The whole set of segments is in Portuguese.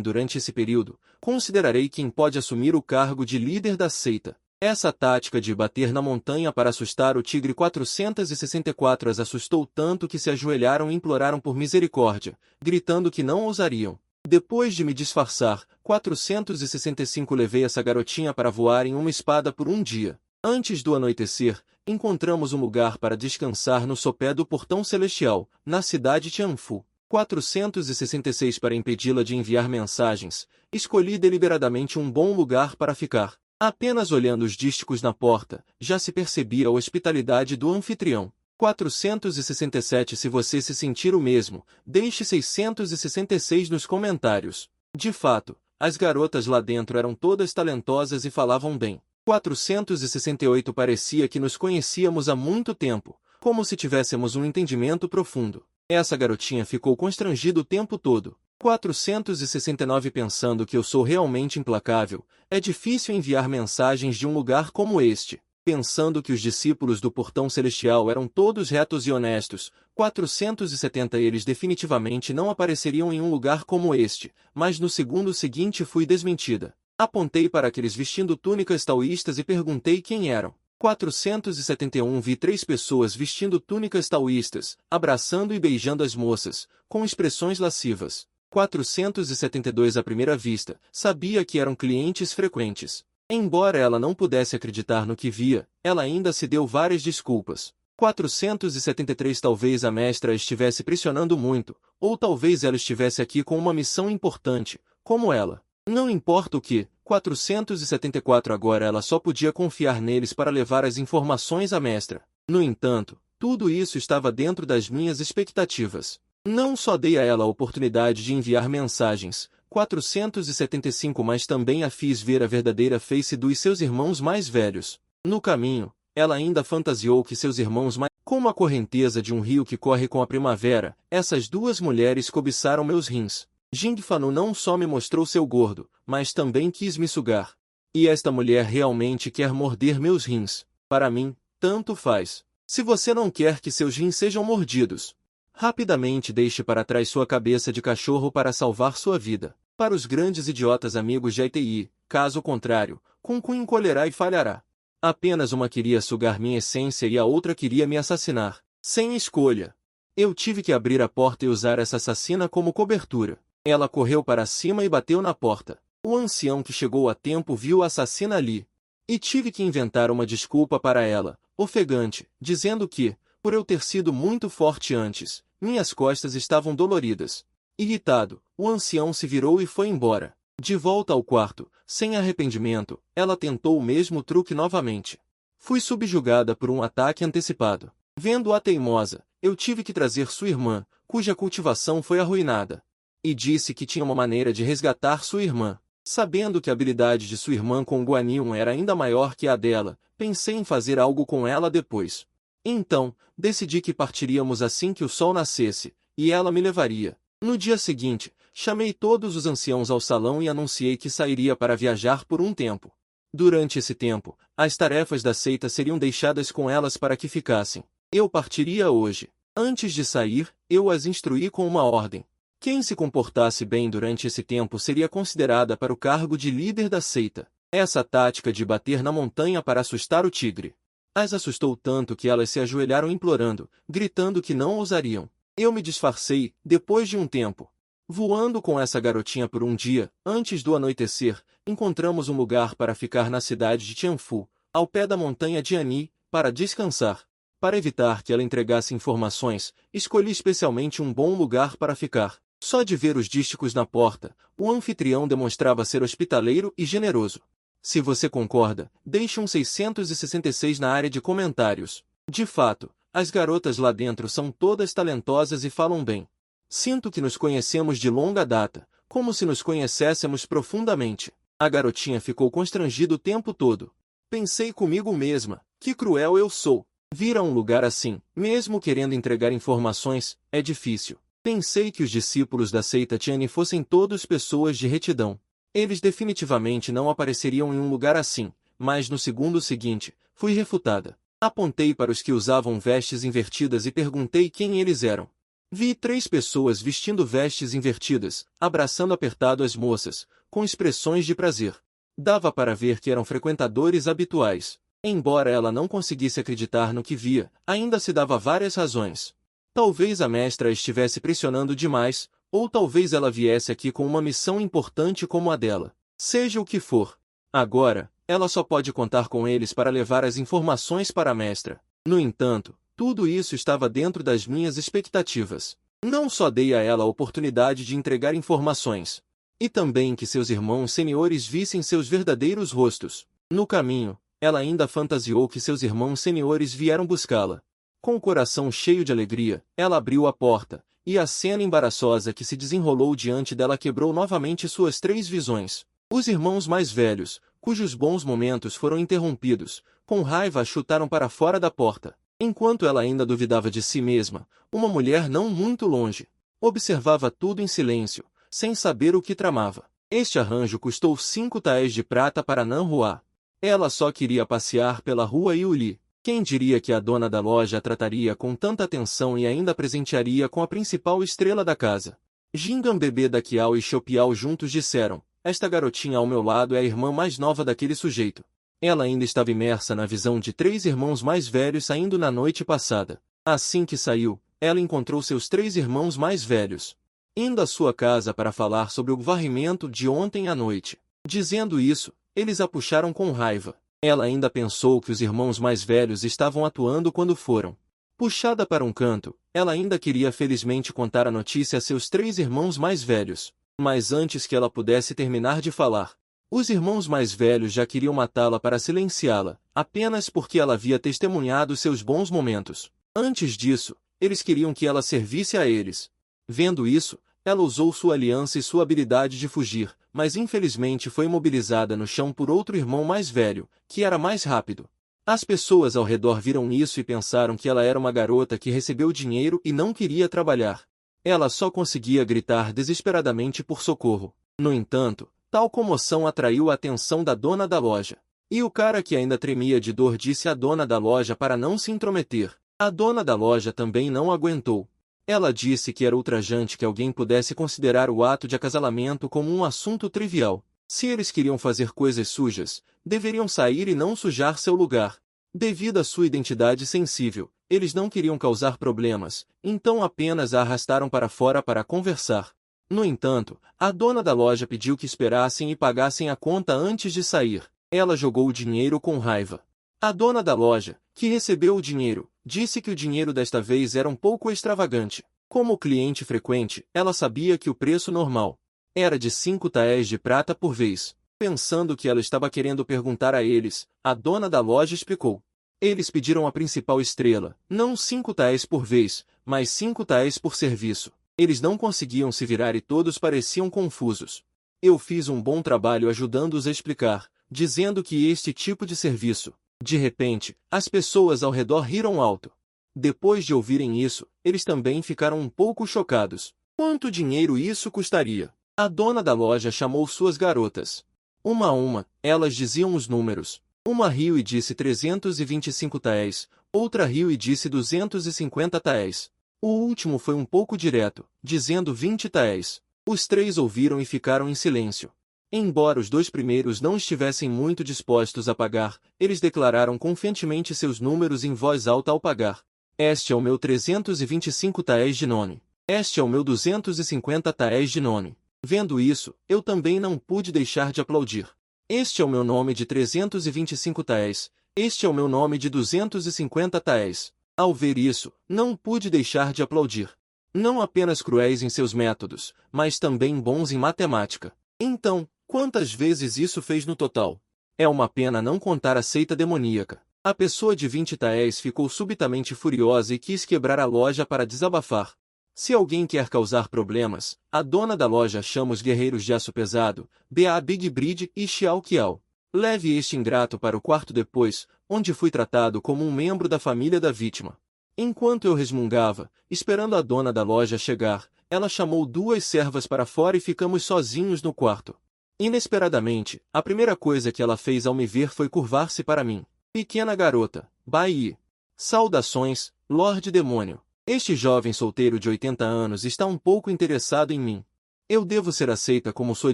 Durante esse período, considerarei quem pode assumir o cargo de líder da seita. Essa tática de bater na montanha para assustar o tigre 464 as assustou tanto que se ajoelharam e imploraram por misericórdia, gritando que não ousariam. Depois de me disfarçar, 465 levei essa garotinha para voar em uma espada por um dia. Antes do anoitecer, encontramos um lugar para descansar no sopé do Portão Celestial, na cidade Tianfu. 466 para impedi-la de enviar mensagens, escolhi deliberadamente um bom lugar para ficar. Apenas olhando os dísticos na porta, já se percebia a hospitalidade do anfitrião. 467 Se você se sentir o mesmo, deixe 666 nos comentários. De fato, as garotas lá dentro eram todas talentosas e falavam bem. 468 Parecia que nos conhecíamos há muito tempo, como se tivéssemos um entendimento profundo. Essa garotinha ficou constrangida o tempo todo. 469 Pensando que eu sou realmente implacável, é difícil enviar mensagens de um lugar como este. Pensando que os discípulos do Portão Celestial eram todos retos e honestos, 470 Eles definitivamente não apareceriam em um lugar como este, mas no segundo seguinte fui desmentida. Apontei para aqueles vestindo túnicas taoístas e perguntei quem eram. 471 Vi 3 pessoas vestindo túnicas taoístas, abraçando e beijando as moças, com expressões lascivas. 472 À primeira vista, sabia que eram clientes frequentes. Embora ela não pudesse acreditar no que via, ela ainda se deu várias desculpas. 473 Talvez a mestra estivesse pressionando muito, ou talvez ela estivesse aqui com uma missão importante, como ela. Não importa o que, 474 Agora ela só podia confiar neles para levar as informações à mestra. No entanto, tudo isso estava dentro das minhas expectativas. Não só dei a ela a oportunidade de enviar mensagens, 475 mas também a fiz ver a verdadeira face dos seus irmãos mais velhos. No caminho, ela ainda fantasiou que seus irmãos mais... Como a correnteza de um rio que corre com a primavera, essas duas mulheres cobiçaram meus rins. Jing Fanu não só me mostrou seu gordo, mas também quis me sugar. E esta mulher realmente quer morder meus rins. Para mim, tanto faz. Se você não quer que seus rins sejam mordidos, rapidamente deixe para trás sua cabeça de cachorro para salvar sua vida. Para os grandes idiotas amigos de ITI, caso contrário, Kun encolherá e falhará. Apenas uma queria sugar minha essência e a outra queria me assassinar. Sem escolha. Eu tive que abrir a porta e usar essa assassina como cobertura. Ela correu para cima e bateu na porta. O ancião que chegou a tempo viu a assassina ali. E tive que inventar uma desculpa para ela, ofegante, dizendo que, por eu ter sido muito forte antes, minhas costas estavam doloridas. Irritado, o ancião se virou e foi embora. De volta ao quarto, sem arrependimento, ela tentou o mesmo truque novamente. Fui subjugada por um ataque antecipado. Vendo-a teimosa, eu tive que trazer sua irmã, cuja cultivação foi arruinada. E disse que tinha uma maneira de resgatar sua irmã. Sabendo que a habilidade de sua irmã com Guan Yu era ainda maior que a dela, pensei em fazer algo com ela depois. Então, decidi que partiríamos assim que o sol nascesse, e ela me levaria. No dia seguinte, chamei todos os anciãos ao salão e anunciei que sairia para viajar por um tempo. Durante esse tempo, as tarefas da seita seriam deixadas com elas para que ficassem. Eu partiria hoje. Antes de sair, eu as instruí com uma ordem. Quem se comportasse bem durante esse tempo seria considerada para o cargo de líder da seita. Essa tática de bater na montanha para assustar o tigre as assustou tanto que elas se ajoelharam implorando, gritando que não ousariam. Eu me disfarcei, depois de um tempo. Voando com essa garotinha por um dia, antes do anoitecer, encontramos um lugar para ficar na cidade de Tianfu, ao pé da montanha de Ani, para descansar. Para evitar que ela entregasse informações, escolhi especialmente um bom lugar para ficar. Só de ver os dísticos na porta, o anfitrião demonstrava ser hospitaleiro e generoso. Se você concorda, deixe um 666 na área de comentários. De fato, as garotas lá dentro são todas talentosas e falam bem. Sinto que nos conhecemos de longa data, como se nos conhecêssemos profundamente. A garotinha ficou constrangida o tempo todo. Pensei comigo mesma, que cruel eu sou. Vir a um lugar assim, mesmo querendo entregar informações, é difícil. Pensei que os discípulos da seita Tiani fossem todos pessoas de retidão. Eles definitivamente não apareceriam em um lugar assim, mas no segundo seguinte, fui refutada. Apontei para os que usavam vestes invertidas e perguntei quem eles eram. Vi 3 pessoas vestindo vestes invertidas, abraçando apertado as moças, com expressões de prazer. Dava para ver que eram frequentadores habituais. Embora ela não conseguisse acreditar no que via, ainda se dava várias razões. Talvez a mestra estivesse pressionando demais, ou talvez ela viesse aqui com uma missão importante como a dela. Seja o que for. Agora, ela só pode contar com eles para levar as informações para a mestra. No entanto, tudo isso estava dentro das minhas expectativas. Não só dei a ela a oportunidade de entregar informações, e também que seus irmãos seniores vissem seus verdadeiros rostos. No caminho, ela ainda fantasiou que seus irmãos seniores vieram buscá-la. Com o coração cheio de alegria, ela abriu a porta, e a cena embaraçosa que se desenrolou diante dela quebrou novamente suas 3 visões. Os irmãos mais velhos, cujos bons momentos foram interrompidos, com raiva a chutaram para fora da porta. Enquanto ela ainda duvidava de si mesma, uma mulher não muito longe observava tudo em silêncio, sem saber o que tramava. Este arranjo custou 5 taéis de prata para Nanhua. Ela só queria passear pela rua Yuli. Quem diria que a dona da loja a trataria com tanta atenção e ainda presentearia com a principal estrela da casa? Jingan bebê da Kiao e Xiaopiao juntos disseram: esta garotinha ao meu lado é a irmã mais nova daquele sujeito. Ela ainda estava imersa na visão de 3 irmãos mais velhos saindo na noite passada. Assim que saiu, ela encontrou seus 3 irmãos mais velhos indo à sua casa para falar sobre o varrimento de ontem à noite. Dizendo isso, eles a puxaram com raiva. Ela ainda pensou que os irmãos mais velhos estavam atuando quando foram. Puxada para um canto, ela ainda queria felizmente contar a notícia a seus 3 irmãos mais velhos. Mas antes que ela pudesse terminar de falar, os irmãos mais velhos já queriam matá-la para silenciá-la, apenas porque ela havia testemunhado seus bons momentos. Antes disso, eles queriam que ela servisse a eles. Vendo isso, ela usou sua aliança e sua habilidade de fugir, mas infelizmente foi imobilizada no chão por outro irmão mais velho, que era mais rápido. As pessoas ao redor viram isso e pensaram que ela era uma garota que recebeu dinheiro e não queria trabalhar. Ela só conseguia gritar desesperadamente por socorro. No entanto, tal comoção atraiu a atenção da dona da loja. E o cara que ainda tremia de dor disse à dona da loja para não se intrometer. A dona da loja também não aguentou. Ela disse que era ultrajante que alguém pudesse considerar o ato de acasalamento como um assunto trivial. Se eles queriam fazer coisas sujas, deveriam sair e não sujar seu lugar. Devido à sua identidade sensível, eles não queriam causar problemas, então apenas a arrastaram para fora para conversar. No entanto, a dona da loja pediu que esperassem e pagassem a conta antes de sair. Ela jogou o dinheiro com raiva. A dona da loja, que recebeu o dinheiro, disse que o dinheiro desta vez era um pouco extravagante. Como cliente frequente, ela sabia que o preço normal era de 5 taéis de prata por vez. Pensando que ela estava querendo perguntar a eles, a dona da loja explicou. Eles pediram a principal estrela, não 5 taéis por vez, mas 5 taéis por serviço. Eles não conseguiam se virar e todos pareciam confusos. Eu fiz um bom trabalho ajudando-os a explicar, dizendo que este tipo de serviço. De repente, as pessoas ao redor riram alto. Depois de ouvirem isso, eles também ficaram um pouco chocados. Quanto dinheiro isso custaria? A dona da loja chamou suas garotas. Uma a uma, elas diziam os números. Uma riu e disse 325 taéis, outra riu e disse 250 taéis. O último foi um pouco direto, dizendo 20 taéis. Os 3 ouviram e ficaram em silêncio. Embora os 2 primeiros não estivessem muito dispostos a pagar, eles declararam confiantemente seus números em voz alta ao pagar. Este é o meu 325 taéis de nome. Este é o meu 250 taéis de nome. Vendo isso, eu também não pude deixar de aplaudir. Este é o meu nome de 325 taéis. Este é o meu nome de 250 taéis. Ao ver isso, não pude deixar de aplaudir. Não apenas cruéis em seus métodos, mas também bons em matemática. Então, quantas vezes isso fez no total? É uma pena não contar a seita demoníaca. A pessoa de 20 taéis ficou subitamente furiosa e quis quebrar a loja para desabafar. Se alguém quer causar problemas, a dona da loja chama os guerreiros de aço pesado, Ba Big Bridge e Xiao Qiao. Leve este ingrato para o quarto depois, onde fui tratado como um membro da família da vítima. Enquanto eu resmungava, esperando a dona da loja chegar, ela chamou 2 servas para fora e ficamos sozinhos no quarto. Inesperadamente, a primeira coisa que ela fez ao me ver foi curvar-se para mim. Pequena garota, Bai. Saudações, Lorde Demônio. Este jovem solteiro de 80 anos está um pouco interessado em mim. Eu devo ser aceita como sua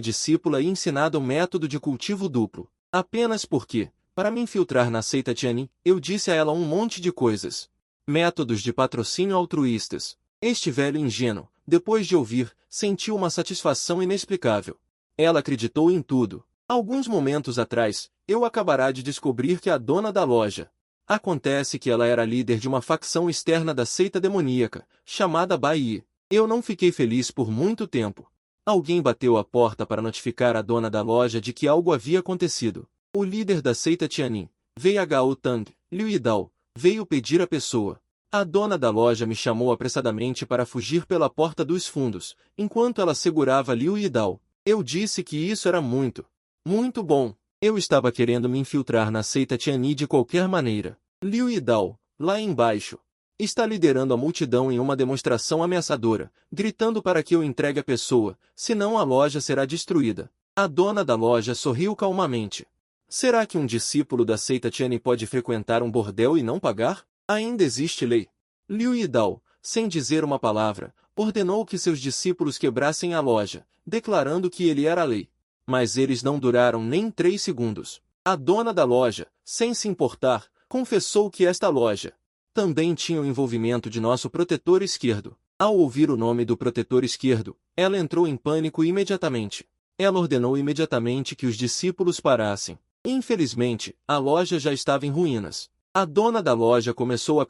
discípula e ensinada o método de cultivo duplo. Apenas porque, para me infiltrar na seita Tianyin, eu disse a ela um monte de coisas. Métodos de patrocínio altruístas. Este velho ingênuo, depois de ouvir, sentiu uma satisfação inexplicável. Ela acreditou em tudo. Alguns momentos atrás, eu acabará de descobrir que a dona da loja. Acontece que ela era líder de uma facção externa da seita demoníaca, chamada Bai Yi. Eu não fiquei feliz por muito tempo. Alguém bateu à porta para notificar a dona da loja de que algo havia acontecido. O líder da seita Tianyin, Wei Hao Tang, Liu Yidao, veio pedir a pessoa. A dona da loja me chamou apressadamente para fugir pela porta dos fundos, enquanto ela segurava Liu Yidao. Eu disse que isso era muito bom. Eu estava querendo me infiltrar na seita Tianyin de qualquer maneira. Liu Yidao, lá embaixo, está liderando a multidão em uma demonstração ameaçadora, gritando para que eu entregue a pessoa, senão a loja será destruída. A dona da loja sorriu calmamente. Será que um discípulo da seita Tianyin pode frequentar um bordel e não pagar? Ainda existe lei. Liu Yidao, sem dizer uma palavra, ordenou que seus discípulos quebrassem a loja, declarando que ele era a lei. Mas eles não duraram nem 3 segundos. A dona da loja, sem se importar, confessou que esta loja também tinha o envolvimento de nosso protetor esquerdo. Ao ouvir o nome do protetor esquerdo, ela entrou em pânico imediatamente. Ela ordenou imediatamente que os discípulos parassem. Infelizmente, a loja já estava em ruínas. A dona da loja começou a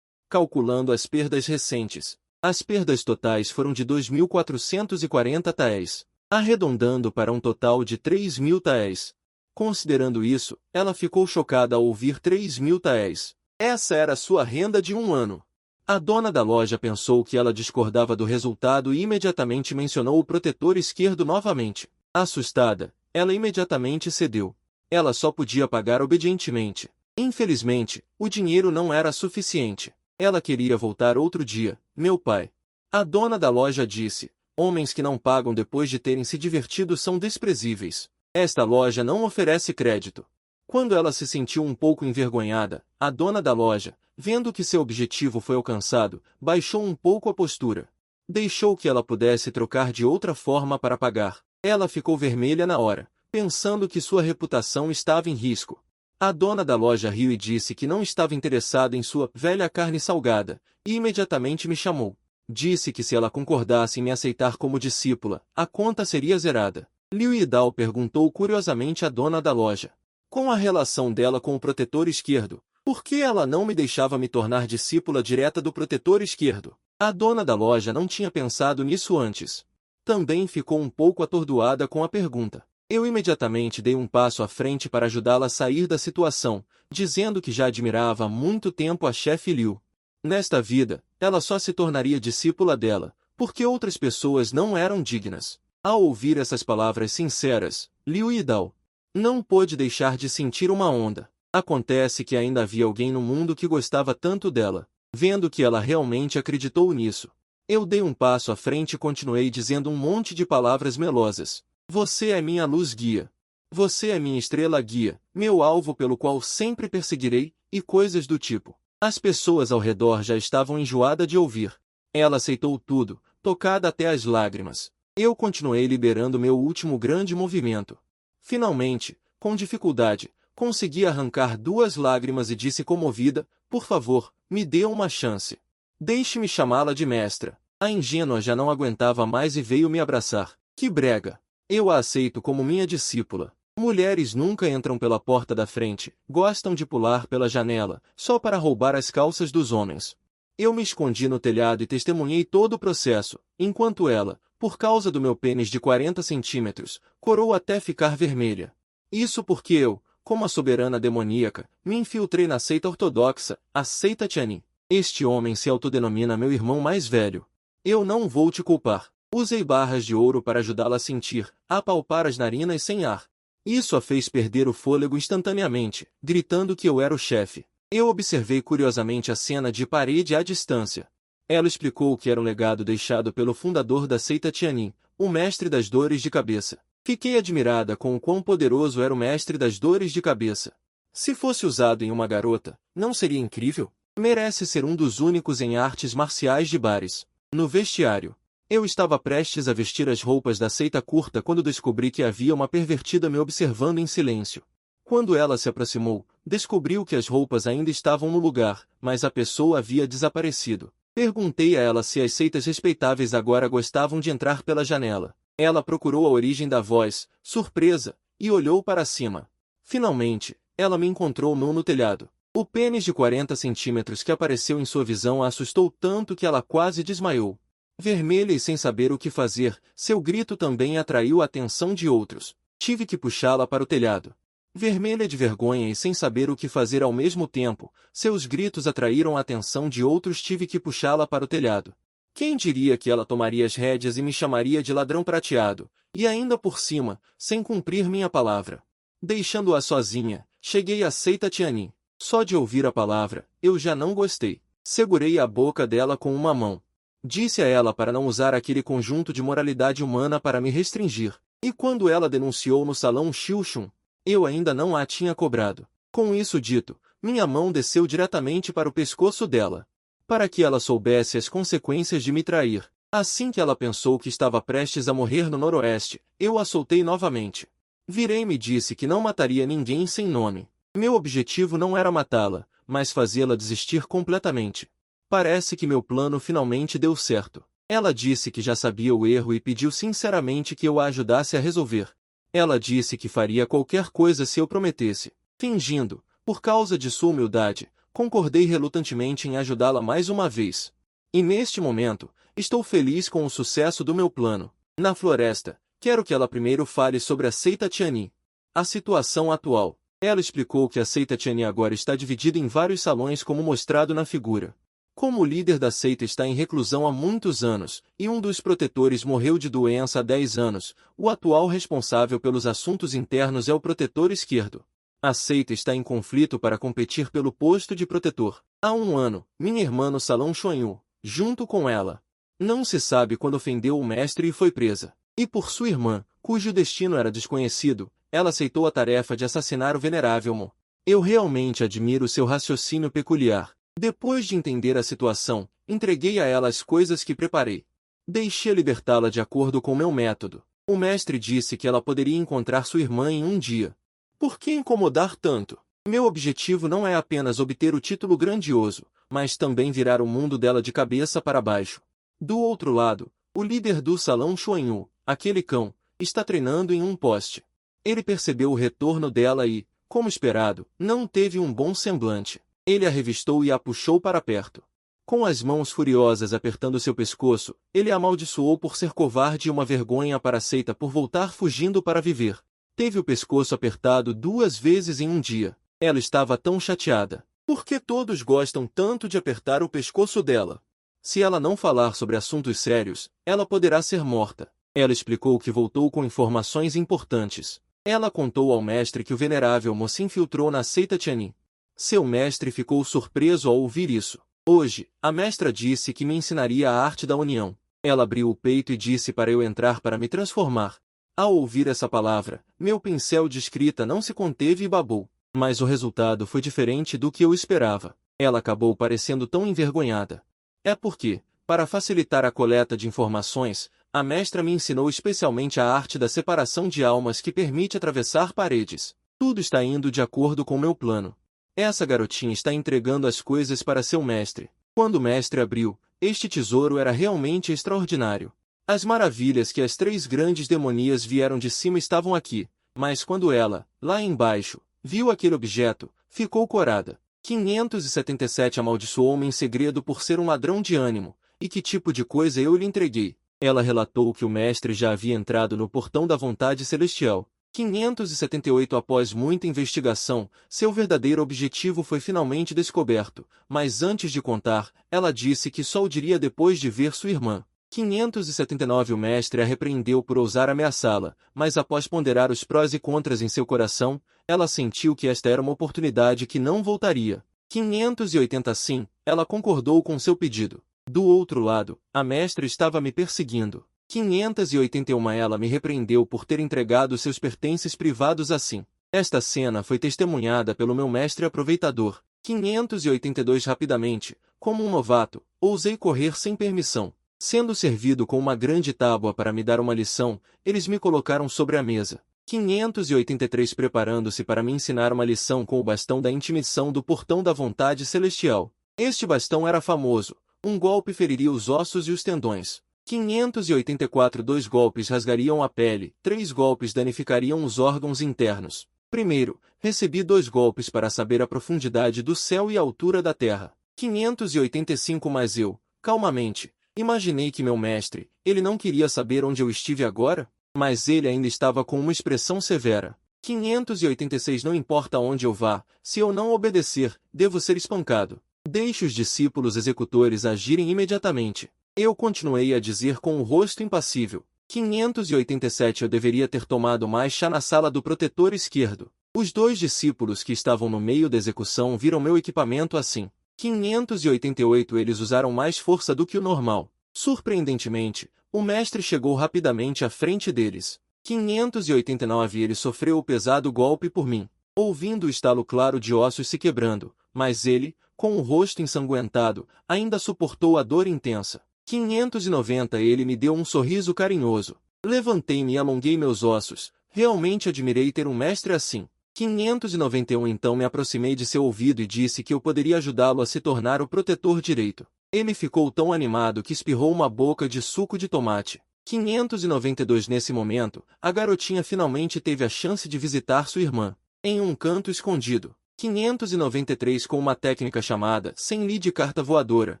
calculando as perdas recentes. As perdas totais foram de 2.440 taéis, arredondando para um total de 3.000 taéis. Considerando isso, ela ficou chocada ao ouvir 3.000 taéis. Essa era sua renda de um ano. A dona da loja pensou que ela discordava do resultado e imediatamente mencionou o protetor esquerdo novamente. Assustada, ela imediatamente cedeu. Ela só podia pagar obedientemente. Infelizmente, o dinheiro não era suficiente. Ela queria voltar outro dia, meu pai. A dona da loja disse, homens que não pagam depois de terem se divertido são desprezíveis. Esta loja não oferece crédito. Quando ela se sentiu um pouco envergonhada, a dona da loja, vendo que seu objetivo foi alcançado, baixou um pouco a postura. Deixou que ela pudesse trocar de outra forma para pagar. Ela ficou vermelha na hora, pensando que sua reputação estava em risco. A dona da loja riu e disse que não estava interessada em sua velha carne salgada, e imediatamente me chamou. Disse que se ela concordasse em me aceitar como discípula, a conta seria zerada. Liu Yidao perguntou curiosamente à dona da loja. Com a relação dela com o protetor esquerdo, por que ela não me deixava me tornar discípula direta do protetor esquerdo? A dona da loja não tinha pensado nisso antes. Também ficou um pouco atordoada com a pergunta. Eu imediatamente dei um passo à frente para ajudá-la a sair da situação, dizendo que já admirava há muito tempo a chefe Liu. Nesta vida, ela só se tornaria discípula dela, porque outras pessoas não eram dignas. Ao ouvir essas palavras sinceras, Liu Yidao não pôde deixar de sentir uma onda. Acontece que ainda havia alguém no mundo que gostava tanto dela. Vendo que ela realmente acreditou nisso, eu dei um passo à frente e continuei dizendo um monte de palavras melosas. Você é minha luz guia. Você é minha estrela guia, meu alvo pelo qual sempre perseguirei, e coisas do tipo. As pessoas ao redor já estavam enjoadas de ouvir. Ela aceitou tudo, tocada até as lágrimas. Eu continuei liberando meu último grande movimento. Finalmente, com dificuldade, consegui arrancar 2 lágrimas e disse comovida, por favor, me dê uma chance. Deixe-me chamá-la de mestra. A ingênua já não aguentava mais e veio me abraçar. Que brega! Eu a aceito como minha discípula. Mulheres nunca entram pela porta da frente, gostam de pular pela janela, só para roubar as calças dos homens. Eu me escondi no telhado e testemunhei todo o processo, enquanto ela, por causa do meu pênis de 40 centímetros, corou até ficar vermelha. Isso porque eu, como a soberana demoníaca, me infiltrei na seita ortodoxa, a seita Tianyin. Este homem se autodenomina meu irmão mais velho. Eu não vou te culpar. Usei barras de ouro para ajudá-la a sentir, a apalpar as narinas sem ar. Isso a fez perder o fôlego instantaneamente, gritando que eu era o chefe. Eu observei curiosamente a cena de parede à distância. Ela explicou que era um legado deixado pelo fundador da seita Tianyin, o mestre das dores de cabeça. Fiquei admirada com o quão poderoso era o mestre das dores de cabeça. Se fosse usado em uma garota, não seria incrível? Merece ser um dos únicos em artes marciais de bares. No vestiário. Eu estava prestes a vestir as roupas da seita curta quando descobri que havia uma pervertida me observando em silêncio. Quando ela se aproximou, descobriu que as roupas ainda estavam no lugar, mas a pessoa havia desaparecido. Perguntei a ela se as seitas respeitáveis agora gostavam de entrar pela janela. Ela procurou a origem da voz, surpresa, e olhou para cima. Finalmente, ela me encontrou nu no telhado. O pênis de 40 centímetros que apareceu em sua visão a assustou tanto que ela quase desmaiou. Vermelha e sem saber o que fazer, seu grito também atraiu a atenção de outros. Tive que puxá-la para o telhado. Vermelha de vergonha e sem saber o que fazer ao mesmo tempo, seus gritos atraíram a atenção de outros. Tive que puxá-la para o telhado. Quem diria que ela tomaria as rédeas e me chamaria de ladrão prateado, e ainda por cima, sem cumprir minha palavra. Deixando-a sozinha, cheguei à seita Tianyin. Só de ouvir a palavra, eu já não gostei. Segurei a boca dela com uma mão. Disse a ela para não usar aquele conjunto de moralidade humana para me restringir. E quando ela denunciou no salão Xiuxun, eu ainda não a tinha cobrado. Com isso dito, minha mão desceu diretamente para o pescoço dela, para que ela soubesse as consequências de me trair. Assim que ela pensou que estava prestes a morrer no noroeste, eu a soltei novamente. Virei-me e disse que não mataria ninguém sem nome. Meu objetivo não era matá-la, mas fazê-la desistir completamente. Parece que meu plano finalmente deu certo. Ela disse que já sabia o erro e pediu sinceramente que eu a ajudasse a resolver. Ela disse que faria qualquer coisa se eu prometesse. Fingindo, por causa de sua humildade, concordei relutantemente em ajudá-la mais uma vez. E neste momento, estou feliz com o sucesso do meu plano. Na floresta, quero que ela primeiro fale sobre a seita Tianyin. A situação atual. Ela explicou que a seita Tianyin agora está dividida em vários salões como mostrado na figura. Como o líder da seita está em reclusão há muitos anos, e um dos protetores morreu de doença há 10 anos, o atual responsável pelos assuntos internos é o protetor esquerdo. A seita está em conflito para competir pelo posto de protetor. Há um ano, minha irmã no salão Xuanyu, junto com ela. Não se sabe quando ofendeu o mestre e foi presa. E por sua irmã, cujo destino era desconhecido, ela aceitou a tarefa de assassinar o venerável Mo. Eu realmente admiro seu raciocínio peculiar. Depois de entender a situação, entreguei a ela as coisas que preparei. Deixei libertá-la de acordo com meu método. O mestre disse que ela poderia encontrar sua irmã em um dia. Por que incomodar tanto? Meu objetivo não é apenas obter o título grandioso, mas também virar o mundo dela de cabeça para baixo. Do outro lado, o líder do salão Xuanyu, aquele cão, está treinando em um poste. Ele percebeu o retorno dela e, como esperado, não teve um bom semblante. Ele a revistou e a puxou para perto. Com as mãos furiosas apertando seu pescoço, ele a amaldiçoou por ser covarde e uma vergonha para a seita por voltar fugindo para viver. Teve o pescoço apertado 2 vezes em um dia. Ela estava tão chateada. Por que todos gostam tanto de apertar o pescoço dela? Se ela não falar sobre assuntos sérios, ela poderá ser morta. Ela explicou que voltou com informações importantes. Ela contou ao mestre que o venerável Mo se infiltrou na seita Tianyin. Seu mestre ficou surpreso ao ouvir isso. Hoje, a mestra disse que me ensinaria a arte da união. Ela abriu o peito e disse para eu entrar para me transformar. Ao ouvir essa palavra, meu pincel de escrita não se conteve e babou. Mas o resultado foi diferente do que eu esperava. Ela acabou parecendo tão envergonhada. É porque, para facilitar a coleta de informações, a mestra me ensinou especialmente a arte da separação de almas que permite atravessar paredes. Tudo está indo de acordo com meu plano. Essa garotinha está entregando as coisas para seu mestre. Quando o mestre abriu, este tesouro era realmente extraordinário. As maravilhas que as 3 grandes demonias vieram de cima estavam aqui, mas quando ela, lá embaixo, viu aquele objeto, ficou corada. 577 amaldiçoou-me em segredo por ser um ladrão de ânimo, e que tipo de coisa eu lhe entreguei. Ela relatou que o mestre já havia entrado no portão da vontade celestial. 578 Após muita investigação, seu verdadeiro objetivo foi finalmente descoberto, mas antes de contar, ela disse que só o diria depois de ver sua irmã. 579 O mestre a repreendeu por ousar ameaçá-la, mas após ponderar os prós e contras em seu coração, ela sentiu que esta era uma oportunidade que não voltaria. 580 Sim, ela concordou com seu pedido. Do outro lado, a mestra estava me perseguindo. 581 Ela me repreendeu por ter entregado seus pertences privados assim. Esta cena foi testemunhada pelo meu mestre aproveitador. 582 Rapidamente, como um novato, ousei correr sem permissão. Sendo servido com uma grande tábua para me dar uma lição, eles me colocaram sobre a mesa. 583 Preparando-se para me ensinar uma lição com o bastão da intimidação do portão da vontade celestial. Este bastão era famoso. Um golpe feriria os ossos e os tendões. 584 Dois golpes rasgariam a pele, 3 golpes danificariam os órgãos internos. Primeiro, recebi 2 golpes para saber a profundidade do céu e a altura da terra. 585 Mas eu, calmamente, imaginei que meu mestre, ele não queria saber onde eu estive agora, mas ele ainda estava com uma expressão severa. 586 Não importa onde eu vá, se eu não obedecer, devo ser espancado. Deixe os discípulos executores agirem imediatamente. Eu continuei a dizer com o rosto impassível. 587 Eu deveria ter tomado mais chá na sala do protetor esquerdo. Os 2 discípulos que estavam no meio da execução viram meu equipamento assim. 588 Eles usaram mais força do que o normal. Surpreendentemente, o mestre chegou rapidamente à frente deles. 589 Ele sofreu o pesado golpe por mim, ouvindo o estalo claro de ossos se quebrando, mas ele, com o rosto ensanguentado, ainda suportou a dor intensa. 590 Ele me deu um sorriso carinhoso. Levantei-me e alonguei meus ossos. Realmente admirei ter um mestre assim. 591 Então me aproximei de seu ouvido e disse que eu poderia ajudá-lo a se tornar o protetor direito. Ele ficou tão animado que espirrou uma boca de suco de tomate. 592 Nesse momento, a garotinha finalmente teve a chance de visitar sua irmã, em um canto escondido. 593 Com uma técnica chamada sem li de carta voadora,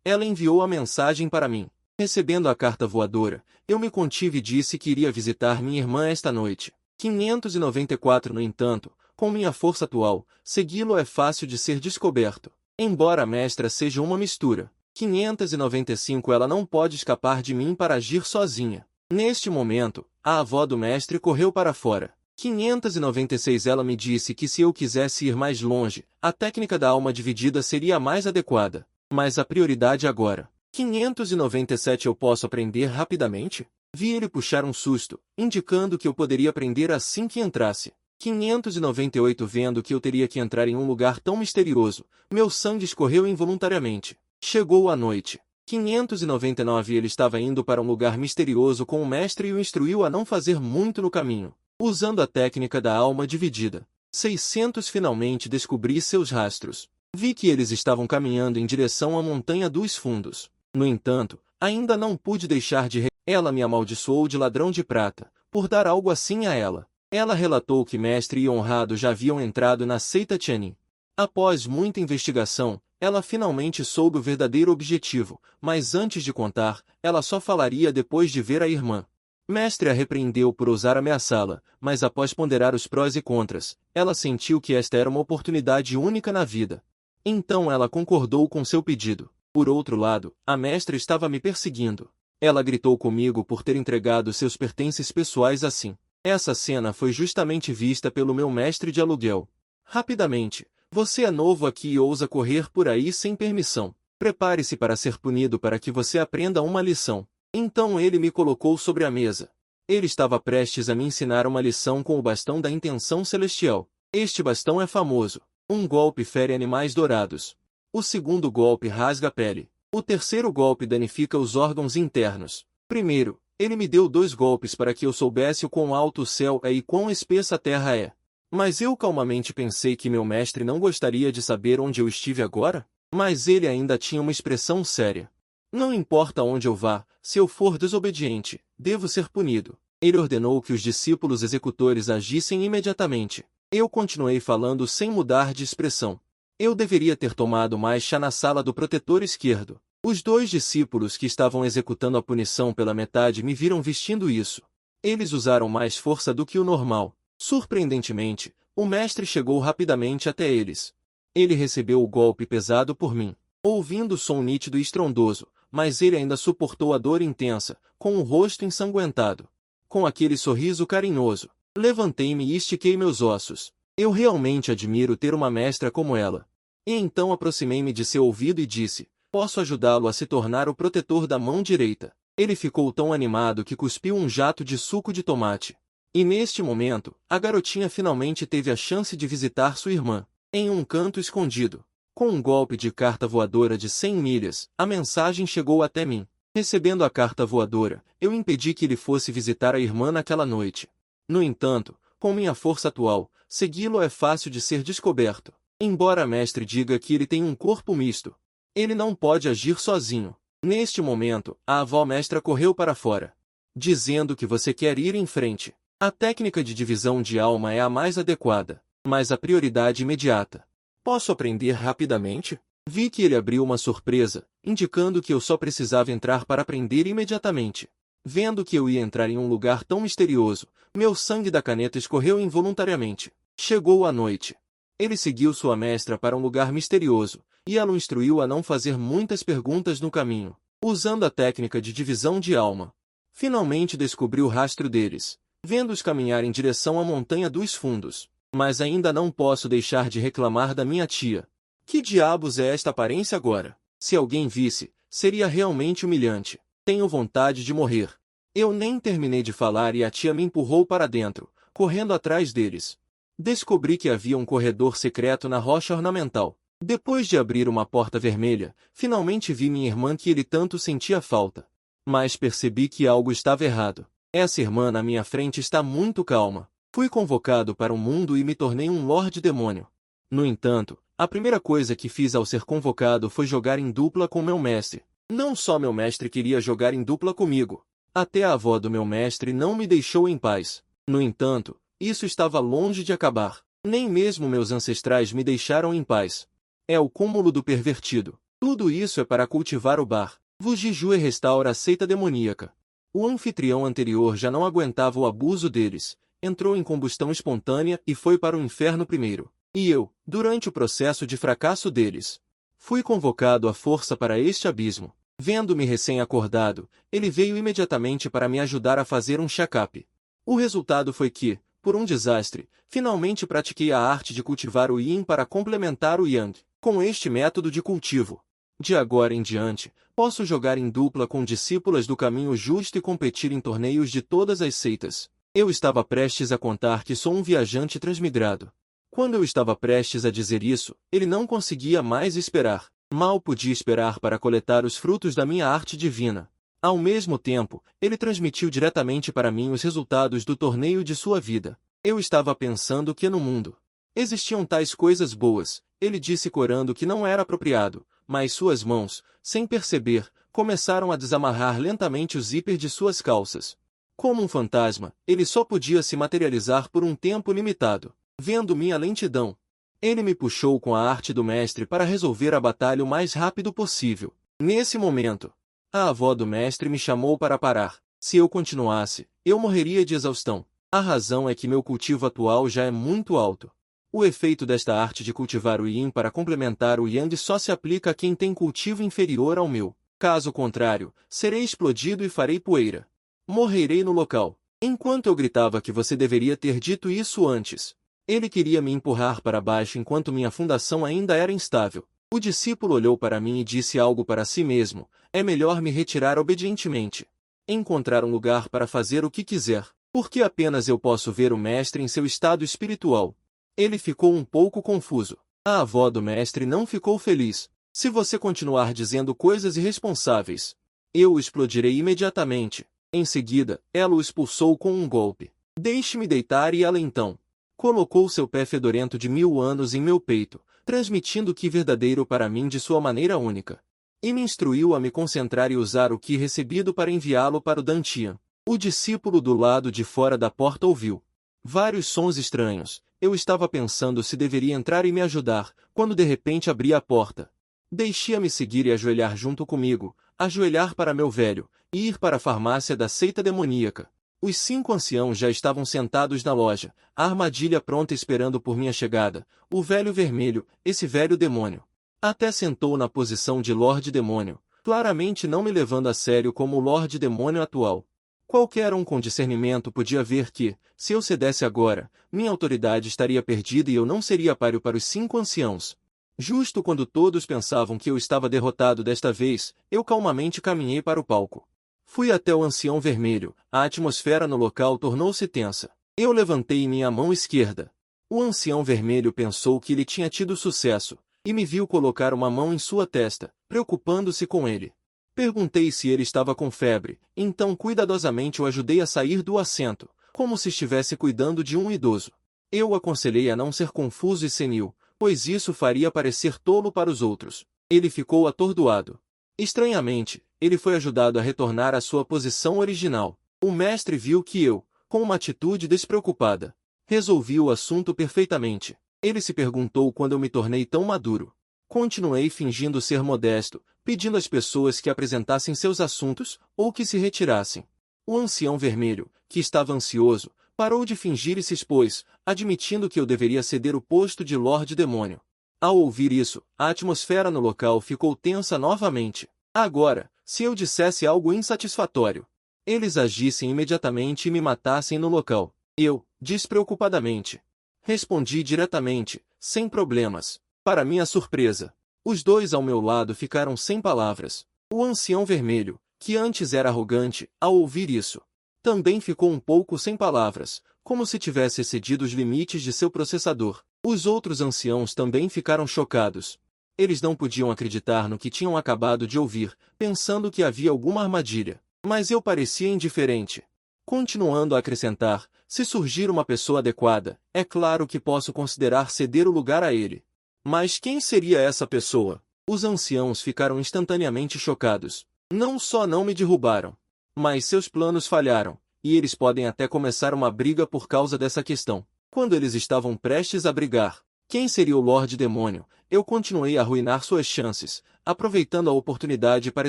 ela enviou a mensagem para mim. Recebendo a carta voadora, eu me contive e disse que iria visitar minha irmã esta noite. 594 No entanto, com minha força atual, segui-lo é fácil de ser descoberto. Embora a mestra seja uma mistura. 595 Ela não pode escapar de mim para agir sozinha. Neste momento, a avó do mestre correu para fora. 596 Ela me disse que se eu quisesse ir mais longe, a técnica da alma dividida seria a mais adequada. Mas a prioridade agora. 597 Eu posso aprender rapidamente? Vi ele puxar um susto, indicando que eu poderia aprender assim que entrasse. 598 Vendo que eu teria que entrar em um lugar tão misterioso, meu sangue escorreu involuntariamente. Chegou a noite. 599 Ele estava indo para um lugar misterioso com o mestre e o instruiu a não fazer muito no caminho, usando a técnica da alma dividida. 600 Finalmente descobri seus rastros. Vi que eles estavam caminhando em direção à Montanha dos Fundos. No entanto, ainda não pude deixar de Ela me amaldiçoou de ladrão de prata, por dar algo assim a ela. Ela relatou que mestre e honrado já haviam entrado na seita Tianin. Após muita investigação, ela finalmente soube o verdadeiro objetivo, mas antes de contar, ela só falaria depois de ver a irmã. Mestre a repreendeu por ousar ameaçá-la, mas após ponderar os prós e contras, ela sentiu que esta era uma oportunidade única na vida. Então ela concordou com seu pedido. Por outro lado, a mestra estava me perseguindo. Ela gritou comigo por ter entregado seus pertences pessoais assim. Essa cena foi justamente vista pelo meu mestre de aluguel. Rapidamente, você é novo aqui e ousa correr por aí sem permissão. Prepare-se para ser punido para que você aprenda uma lição. Então ele me colocou sobre a mesa. Ele estava prestes a me ensinar uma lição com o bastão da intenção celestial. Este bastão é famoso. Um golpe fere animais dourados. O segundo golpe rasga a pele. O terceiro golpe danifica os órgãos internos. Primeiro, ele me deu 2 golpes para que eu soubesse o quão alto o céu é e quão espessa a terra é. Mas eu calmamente pensei que meu mestre não gostaria de saber onde eu estive agora, mas ele ainda tinha uma expressão séria. Não importa onde eu vá, se eu for desobediente, devo ser punido. Ele ordenou que os discípulos executores agissem imediatamente. Eu continuei falando sem mudar de expressão. Eu deveria ter tomado mais chá na sala do protetor esquerdo. Os 2 discípulos que estavam executando a punição pela metade me viram vestindo isso. Eles usaram mais força do que o normal. Surpreendentemente, o mestre chegou rapidamente até eles. Ele recebeu o golpe pesado por mim, ouvindo o som nítido e estrondoso, mas ele ainda suportou a dor intensa, com o rosto ensanguentado. Com aquele sorriso carinhoso, levantei-me e estiquei meus ossos. Eu realmente admiro ter uma mestra como ela. E então aproximei-me de seu ouvido e disse, posso ajudá-lo a se tornar o protetor da mão direita. Ele ficou tão animado que cuspiu um jato de suco de tomate. E neste momento, a garotinha finalmente teve a chance de visitar sua irmã, em um canto escondido. Com um golpe de carta voadora de 100 milhas, a mensagem chegou até mim. Recebendo a carta voadora, eu impedi que ele fosse visitar a irmã naquela noite. No entanto, com minha força atual, segui-lo é fácil de ser descoberto. Embora mestre diga que ele tem um corpo misto, ele não pode agir sozinho. Neste momento, a avó mestra correu para fora, dizendo que você quer ir em frente. A técnica de divisão de alma é a mais adequada, mas a prioridade imediata. Posso aprender rapidamente? Vi que ele abriu uma surpresa, indicando que eu só precisava entrar para aprender imediatamente. Vendo que eu ia entrar em um lugar tão misterioso, meu sangue da caneta escorreu involuntariamente. Chegou a noite. Ele seguiu sua mestra para um lugar misterioso, e ela o instruiu a não fazer muitas perguntas no caminho, usando a técnica de divisão de alma. Finalmente descobri o rastro deles, vendo-os caminhar em direção à Montanha dos Fundos. Mas ainda não posso deixar de reclamar da minha tia. Que diabos é esta aparência agora? Se alguém visse, seria realmente humilhante. Tenho vontade de morrer. Eu nem terminei de falar e a tia me empurrou para dentro, correndo atrás deles. Descobri que havia um corredor secreto na rocha ornamental. Depois de abrir uma porta vermelha, finalmente vi minha irmã que ele tanto sentia falta. Mas percebi que algo estava errado. Essa irmã na minha frente está muito calma. Fui convocado para o mundo e me tornei um Lorde Demônio. No entanto, a primeira coisa que fiz ao ser convocado foi jogar em dupla com meu mestre. Não só meu mestre queria jogar em dupla comigo. Até a avó do meu mestre não me deixou em paz. No entanto, isso estava longe de acabar. Nem mesmo meus ancestrais me deixaram em paz. É o cúmulo do pervertido. Tudo isso é para cultivar o bar. Vujiju restaura a seita demoníaca. O anfitrião anterior já não aguentava o abuso deles. Entrou em combustão espontânea e foi para o inferno primeiro. E eu, durante o processo de fracasso deles, fui convocado à força para este abismo. Vendo-me recém-acordado, ele veio imediatamente para me ajudar a fazer um check-up. O resultado foi que, por um desastre, finalmente pratiquei a arte de cultivar o Yin para complementar o Yang. Com este método de cultivo, de agora em diante, posso jogar em dupla com discípulas do caminho justo e competir em torneios de todas as seitas. Eu estava prestes a contar que sou um viajante transmigrado. Quando eu estava prestes a dizer isso, ele não conseguia mais esperar. Mal podia esperar para coletar os frutos da minha arte divina. Ao mesmo tempo, ele transmitiu diretamente para mim os resultados do torneio de sua vida. Eu estava pensando que no mundo existiam tais coisas boas. Ele disse corando que não era apropriado, mas suas mãos, sem perceber, começaram a desamarrar lentamente o zíper de suas calças. Como um fantasma, ele só podia se materializar por um tempo limitado. Vendo minha lentidão, ele me puxou com a arte do mestre para resolver a batalha o mais rápido possível. Nesse momento, a avó do mestre me chamou para parar. Se eu continuasse, eu morreria de exaustão. A razão é que meu cultivo atual já é muito alto. O efeito desta arte de cultivar o Yin para complementar o Yang só se aplica a quem tem cultivo inferior ao meu. Caso contrário, serei explodido e farei poeira. Morrerei no local. Enquanto eu gritava que você deveria ter dito isso antes, ele queria me empurrar para baixo enquanto minha fundação ainda era instável. O discípulo olhou para mim e disse algo para si mesmo: é melhor me retirar obedientemente. Encontrar um lugar para fazer o que quiser, porque apenas eu posso ver o mestre em seu estado espiritual. Ele ficou um pouco confuso. A avó do mestre não ficou feliz. Se você continuar dizendo coisas irresponsáveis, eu o explodirei imediatamente. Em seguida, ela o expulsou com um golpe. Deixe-me deitar e ela então colocou seu pé fedorento de 1000 anos em meu peito, transmitindo o Ki verdadeiro para mim de sua maneira única. E me instruiu a me concentrar e usar o Ki recebido para enviá-lo para o Dantian. O discípulo do lado de fora da porta ouviu vários sons estranhos. Eu estava pensando se deveria entrar e me ajudar, quando de repente abri a porta. Deixei-a me seguir e ajoelhar junto comigo, ajoelhar para meu velho, e ir para a farmácia da seita demoníaca. Os 5 anciãos já estavam sentados na loja, a armadilha pronta esperando por minha chegada. O velho vermelho, esse velho demônio, até sentou na posição de Lorde Demônio, claramente não me levando a sério como o Lorde Demônio atual. Qualquer um com discernimento podia ver que, se eu cedesse agora, minha autoridade estaria perdida e eu não seria páreo para os 5 anciãos. Justo quando todos pensavam que eu estava derrotado desta vez, eu calmamente caminhei para o palco. Fui até o ancião vermelho, a atmosfera no local tornou-se tensa. Eu levantei minha mão esquerda. O ancião vermelho pensou que ele tinha tido sucesso, e me viu colocar uma mão em sua testa, preocupando-se com ele. Perguntei se ele estava com febre, então cuidadosamente o ajudei a sair do assento, como se estivesse cuidando de um idoso. Eu o aconselhei a não ser confuso e senil, pois isso faria parecer tolo para os outros. Ele ficou atordoado. Estranhamente, ele foi ajudado a retornar à sua posição original. O mestre viu que eu, com uma atitude despreocupada, resolvi o assunto perfeitamente. Ele se perguntou quando eu me tornei tão maduro. Continuei fingindo ser modesto, pedindo às pessoas que apresentassem seus assuntos, ou que se retirassem. O ancião vermelho, que estava ansioso, parou de fingir e se expôs, admitindo que eu deveria ceder o posto de Lorde Demônio. Ao ouvir isso, a atmosfera no local ficou tensa novamente. Agora, se eu dissesse algo insatisfatório, eles agissem imediatamente e me matassem no local. Eu, despreocupadamente, respondi diretamente, sem problemas. Para minha surpresa, os dois ao meu lado ficaram sem palavras. O ancião vermelho, que antes era arrogante, ao ouvir isso, também ficou um pouco sem palavras, como se tivesse excedido os limites de seu processador. Os outros anciãos também ficaram chocados. Eles não podiam acreditar no que tinham acabado de ouvir, pensando que havia alguma armadilha. Mas eu parecia indiferente. Continuando a acrescentar, se surgir uma pessoa adequada, é claro que posso considerar ceder o lugar a ele. Mas quem seria essa pessoa? Os anciãos ficaram instantaneamente chocados. Não só não me derrubaram, mas seus planos falharam, e eles podem até começar uma briga por causa dessa questão. Quando eles estavam prestes a brigar, quem seria o Lorde Demônio, eu continuei a arruinar suas chances, aproveitando a oportunidade para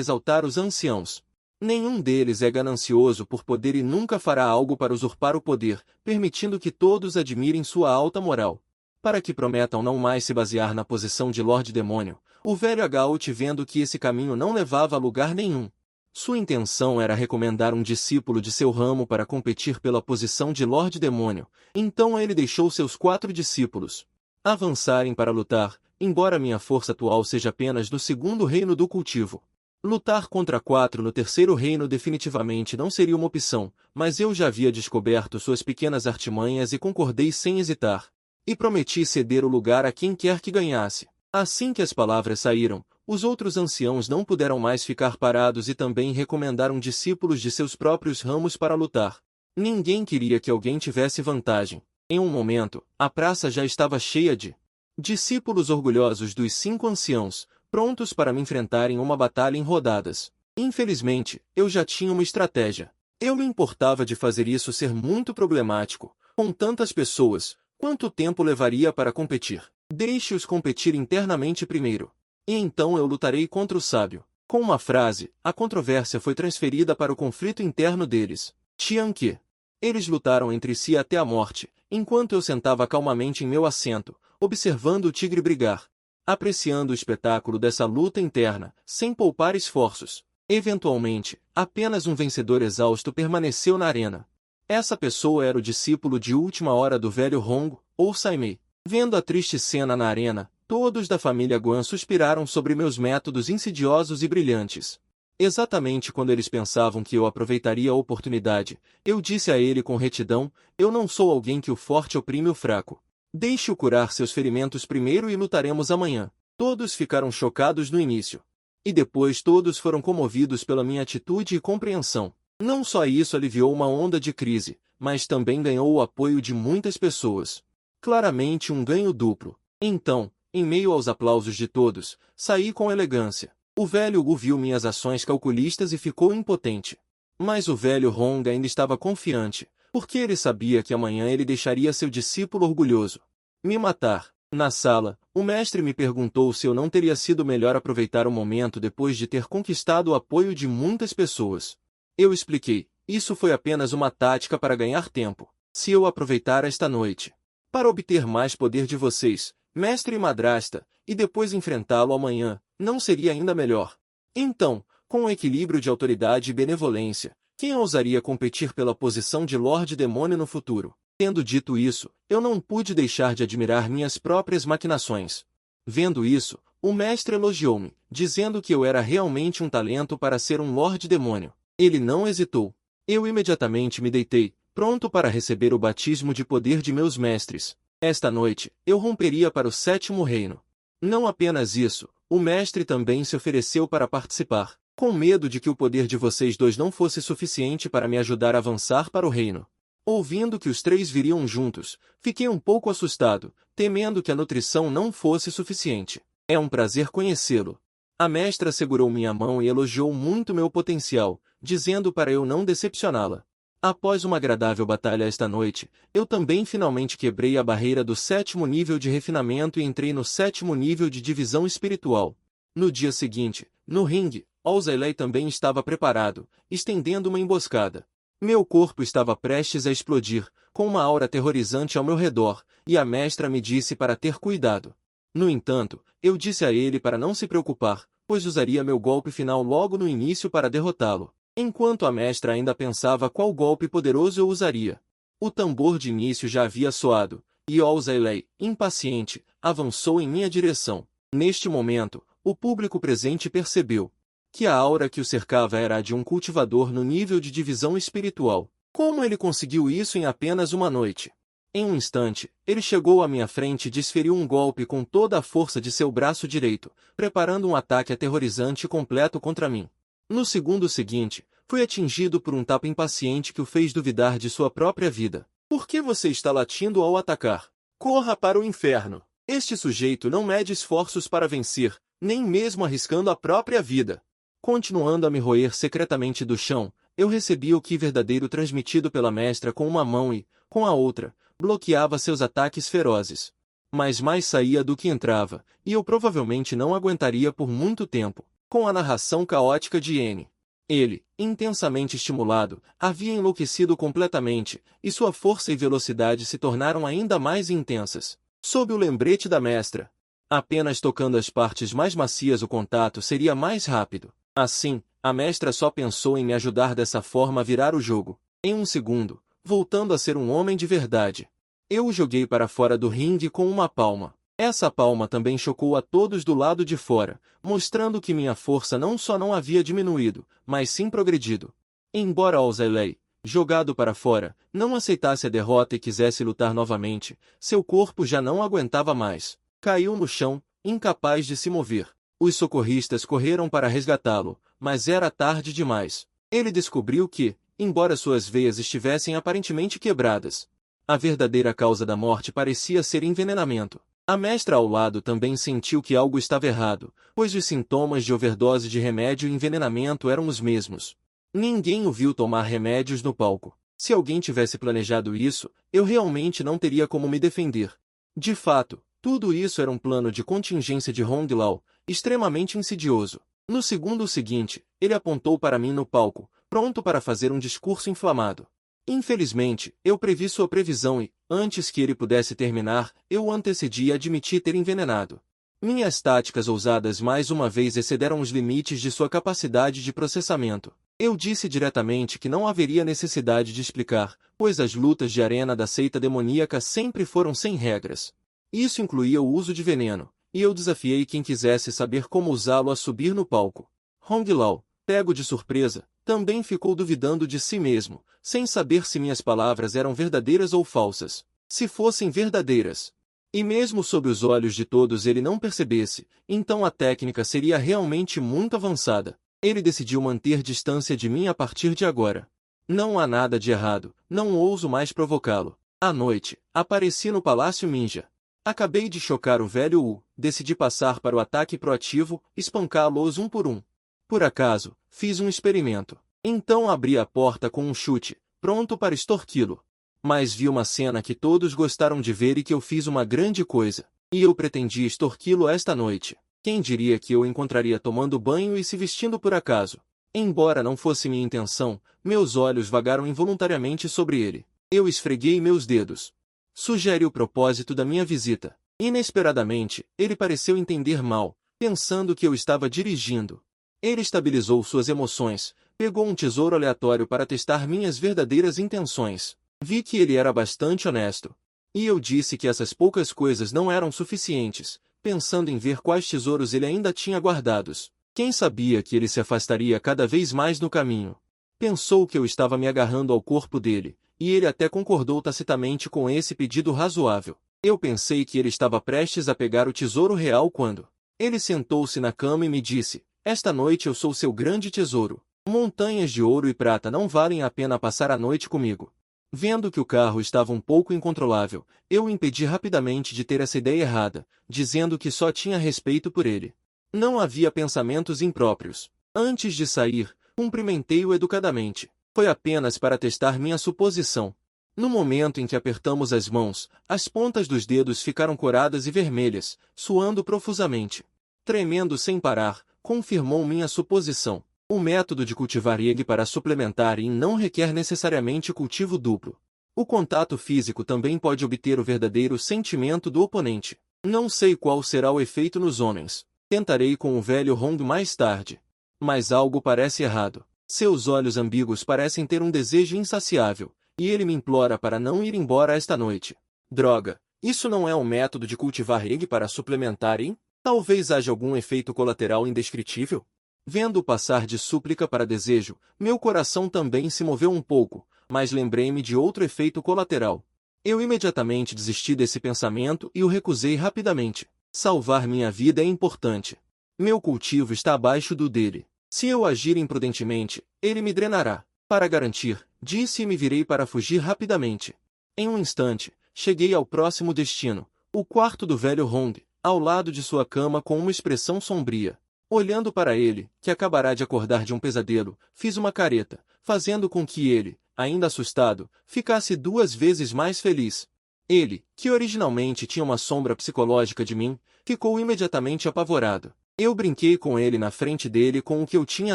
exaltar os anciãos. Nenhum deles é ganancioso por poder e nunca fará algo para usurpar o poder, permitindo que todos admirem sua alta moral. Para que prometam não mais se basear na posição de Lorde Demônio, o velho Agaute, vendo que esse caminho não levava a lugar nenhum. Sua intenção era recomendar um discípulo de seu ramo para competir pela posição de Lorde Demônio, então ele deixou seus 4 discípulos avançarem para lutar, embora minha força atual seja apenas no 2º reino do cultivo. Lutar contra 4 no 3º reino definitivamente não seria uma opção, mas eu já havia descoberto suas pequenas artimanhas e concordei sem hesitar. E prometi ceder o lugar a quem quer que ganhasse. Assim que as palavras saíram, os outros anciãos não puderam mais ficar parados e também recomendaram discípulos de seus próprios ramos para lutar. Ninguém queria que alguém tivesse vantagem. Em um momento, a praça já estava cheia de discípulos orgulhosos dos 5 anciãos, prontos para me enfrentar em uma batalha em rodadas. Infelizmente, eu já tinha uma estratégia. Eu me importava de fazer isso ser muito problemático. Com tantas pessoas, quanto tempo levaria para competir? Deixe-os competir internamente primeiro. E então eu lutarei contra o sábio. Com uma frase, a controvérsia foi transferida para o conflito interno deles. Tianque. Eles lutaram entre si até a morte, enquanto eu sentava calmamente em meu assento, observando o tigre brigar, apreciando o espetáculo dessa luta interna, sem poupar esforços. Eventualmente, apenas um vencedor exausto permaneceu na arena. Essa pessoa era o discípulo de última hora do velho Hongo, ou Saimei. Vendo a triste cena na arena, todos da família Guan suspiraram sobre meus métodos insidiosos e brilhantes. Exatamente quando eles pensavam que eu aproveitaria a oportunidade, eu disse a ele com retidão, eu não sou alguém que o forte oprime o fraco. Deixe-o curar seus ferimentos primeiro e lutaremos amanhã. Todos ficaram chocados no início. E depois todos foram comovidos pela minha atitude e compreensão. Não só isso aliviou uma onda de crise, mas também ganhou o apoio de muitas pessoas. Claramente um ganho duplo. Então, em meio aos aplausos de todos, saí com elegância. O velho Gu viu minhas ações calculistas e ficou impotente. Mas o velho Hong ainda estava confiante, porque ele sabia que amanhã ele deixaria seu discípulo orgulhoso me matar. Na sala, o mestre me perguntou se eu não teria sido melhor aproveitar o momento depois de ter conquistado o apoio de muitas pessoas. Eu expliquei, isso foi apenas uma tática para ganhar tempo. Se eu aproveitar esta noite para obter mais poder de vocês, mestre e madrasta, e depois enfrentá-lo amanhã, não seria ainda melhor? Então, com um equilíbrio de autoridade e benevolência, quem ousaria competir pela posição de Lorde Demônio no futuro? Tendo dito isso, eu não pude deixar de admirar minhas próprias maquinações. Vendo isso, o mestre elogiou-me, dizendo que eu era realmente um talento para ser um Lorde Demônio. Ele não hesitou. Eu imediatamente me deitei, pronto para receber o batismo de poder de meus mestres. Esta noite, eu romperia para o 7º reino. Não apenas isso, o mestre também se ofereceu para participar, com medo de que o poder de vocês dois não fosse suficiente para me ajudar a avançar para o reino. Ouvindo que os três viriam juntos, fiquei um pouco assustado, temendo que a nutrição não fosse suficiente. É um prazer conhecê-lo. A mestra segurou minha mão e elogiou muito meu potencial, dizendo para eu não decepcioná-la. Após uma agradável batalha esta noite, eu também finalmente quebrei a barreira do 7º nível de refinamento e entrei no 7º nível de divisão espiritual. No dia seguinte, no ringue, Ozai também estava preparado, estendendo uma emboscada. Meu corpo estava prestes a explodir, com uma aura aterrorizante ao meu redor, e a mestra me disse para ter cuidado. No entanto, eu disse a ele para não se preocupar, pois usaria meu golpe final logo no início para derrotá-lo. Enquanto a mestra ainda pensava qual golpe poderoso eu usaria. O tambor de início já havia soado, e Ozai, impaciente, avançou em minha direção. Neste momento, o público presente percebeu que a aura que o cercava era a de um cultivador no nível de divisão espiritual. Como ele conseguiu isso em apenas uma noite? Em um instante, ele chegou à minha frente e desferiu um golpe com toda a força de seu braço direito, preparando um ataque aterrorizante e completo contra mim. No segundo seguinte, fui atingido por um tapa impaciente que o fez duvidar de sua própria vida. Por que você está latindo ao atacar? Corra para o inferno! Este sujeito não mede esforços para vencer, nem mesmo arriscando a própria vida. Continuando a me roer secretamente do chão, eu recebi o ki verdadeiro transmitido pela mestra com uma mão e, com a outra, bloqueava seus ataques ferozes. Mas mais saía do que entrava, e eu provavelmente não aguentaria por muito tempo. Com a narração caótica de N. Ele, intensamente estimulado, havia enlouquecido completamente, e sua força e velocidade se tornaram ainda mais intensas. Sob o lembrete da mestra, apenas tocando as partes mais macias o contato seria mais rápido. Assim, a mestra só pensou em me ajudar dessa forma a virar o jogo. Em um segundo, voltando a ser um homem de verdade, eu o joguei para fora do ringue com uma palma. Essa palma também chocou a todos do lado de fora, mostrando que minha força não só não havia diminuído, mas sim progredido. Embora Ozai, jogado para fora, não aceitasse a derrota e quisesse lutar novamente, seu corpo já não aguentava mais. Caiu no chão, incapaz de se mover. Os socorristas correram para resgatá-lo, mas era tarde demais. Ele descobriu que, embora suas veias estivessem aparentemente quebradas, a verdadeira causa da morte parecia ser envenenamento. A mestra ao lado também sentiu que algo estava errado, pois os sintomas de overdose de remédio e envenenamento eram os mesmos. Ninguém o viu tomar remédios no palco. Se alguém tivesse planejado isso, eu realmente não teria como me defender. De fato, tudo isso era um plano de contingência de Hong Lao, extremamente insidioso. No segundo seguinte, ele apontou para mim no palco, pronto para fazer um discurso inflamado. Infelizmente, eu previ sua previsão e, antes que ele pudesse terminar, eu o antecedi e admiti ter envenenado. Minhas táticas ousadas mais uma vez excederam os limites de sua capacidade de processamento. Eu disse diretamente que não haveria necessidade de explicar, pois as lutas de arena da seita demoníaca sempre foram sem regras. Isso incluía o uso de veneno, e eu desafiei quem quisesse saber como usá-lo a subir no palco. Hong Lao, pego de surpresa, também ficou duvidando de si mesmo, sem saber se minhas palavras eram verdadeiras ou falsas. Se fossem verdadeiras, e mesmo sob os olhos de todos ele não percebesse, então a técnica seria realmente muito avançada. Ele decidiu manter distância de mim a partir de agora. Não há nada de errado, não ouso mais provocá-lo. À noite, apareci no Palácio Ninja. Acabei de chocar o velho Wu, decidi passar para o ataque proativo, espancá-los um por um. Por acaso, fiz um experimento. Então abri a porta com um chute, pronto para extorquí-lo. Mas vi uma cena que todos gostaram de ver e que eu fiz uma grande coisa. E eu pretendia extorquí-lo esta noite. Quem diria que eu o encontraria tomando banho e se vestindo por acaso? Embora não fosse minha intenção, meus olhos vagaram involuntariamente sobre ele. Eu esfreguei meus dedos. Sugere o propósito da minha visita. Inesperadamente, ele pareceu entender mal, pensando que eu estava dirigindo. Ele estabilizou suas emoções, pegou um tesouro aleatório para testar minhas verdadeiras intenções. Vi que ele era bastante honesto. E eu disse que essas poucas coisas não eram suficientes, pensando em ver quais tesouros ele ainda tinha guardados. Quem sabia que ele se afastaria cada vez mais no caminho? Pensou que eu estava me agarrando ao corpo dele, e ele até concordou tacitamente com esse pedido razoável. Eu pensei que ele estava prestes a pegar o tesouro real quando ele sentou-se na cama e me disse: "Esta noite eu sou seu grande tesouro. Montanhas de ouro e prata não valem a pena passar a noite comigo." Vendo que o carro estava um pouco incontrolável, eu o impedi rapidamente de ter essa ideia errada, dizendo que só tinha respeito por ele. Não havia pensamentos impróprios. Antes de sair, cumprimentei-o educadamente. Foi apenas para testar minha suposição. No momento em que apertamos as mãos, as pontas dos dedos ficaram coradas e vermelhas, suando profusamente. Tremendo sem parar, confirmou minha suposição. O método de cultivar Ying para suplementar Yin não requer necessariamente cultivo duplo. O contato físico também pode obter o verdadeiro sentimento do oponente. Não sei qual será o efeito nos homens. Tentarei com o velho Hong mais tarde. Mas algo parece errado. Seus olhos ambíguos parecem ter um desejo insaciável, e ele me implora para não ir embora esta noite. Droga, isso não é um método de cultivar Ying para suplementar Yin? Talvez haja algum efeito colateral indescritível? Vendo-o passar de súplica para desejo, meu coração também se moveu um pouco, mas lembrei-me de outro efeito colateral. Eu imediatamente desisti desse pensamento e o recusei rapidamente. Salvar minha vida é importante. Meu cultivo está abaixo do dele. Se eu agir imprudentemente, ele me drenará. Para garantir, disse e me virei para fugir rapidamente. Em um instante, cheguei ao próximo destino, o quarto do velho Hong, ao lado de sua cama com uma expressão sombria. Olhando para ele, que acabará de acordar de um pesadelo, fiz uma careta, fazendo com que ele, ainda assustado, ficasse 2 vezes mais feliz. Ele, que originalmente tinha uma sombra psicológica de mim, ficou imediatamente apavorado. Eu brinquei com ele na frente dele com o que eu tinha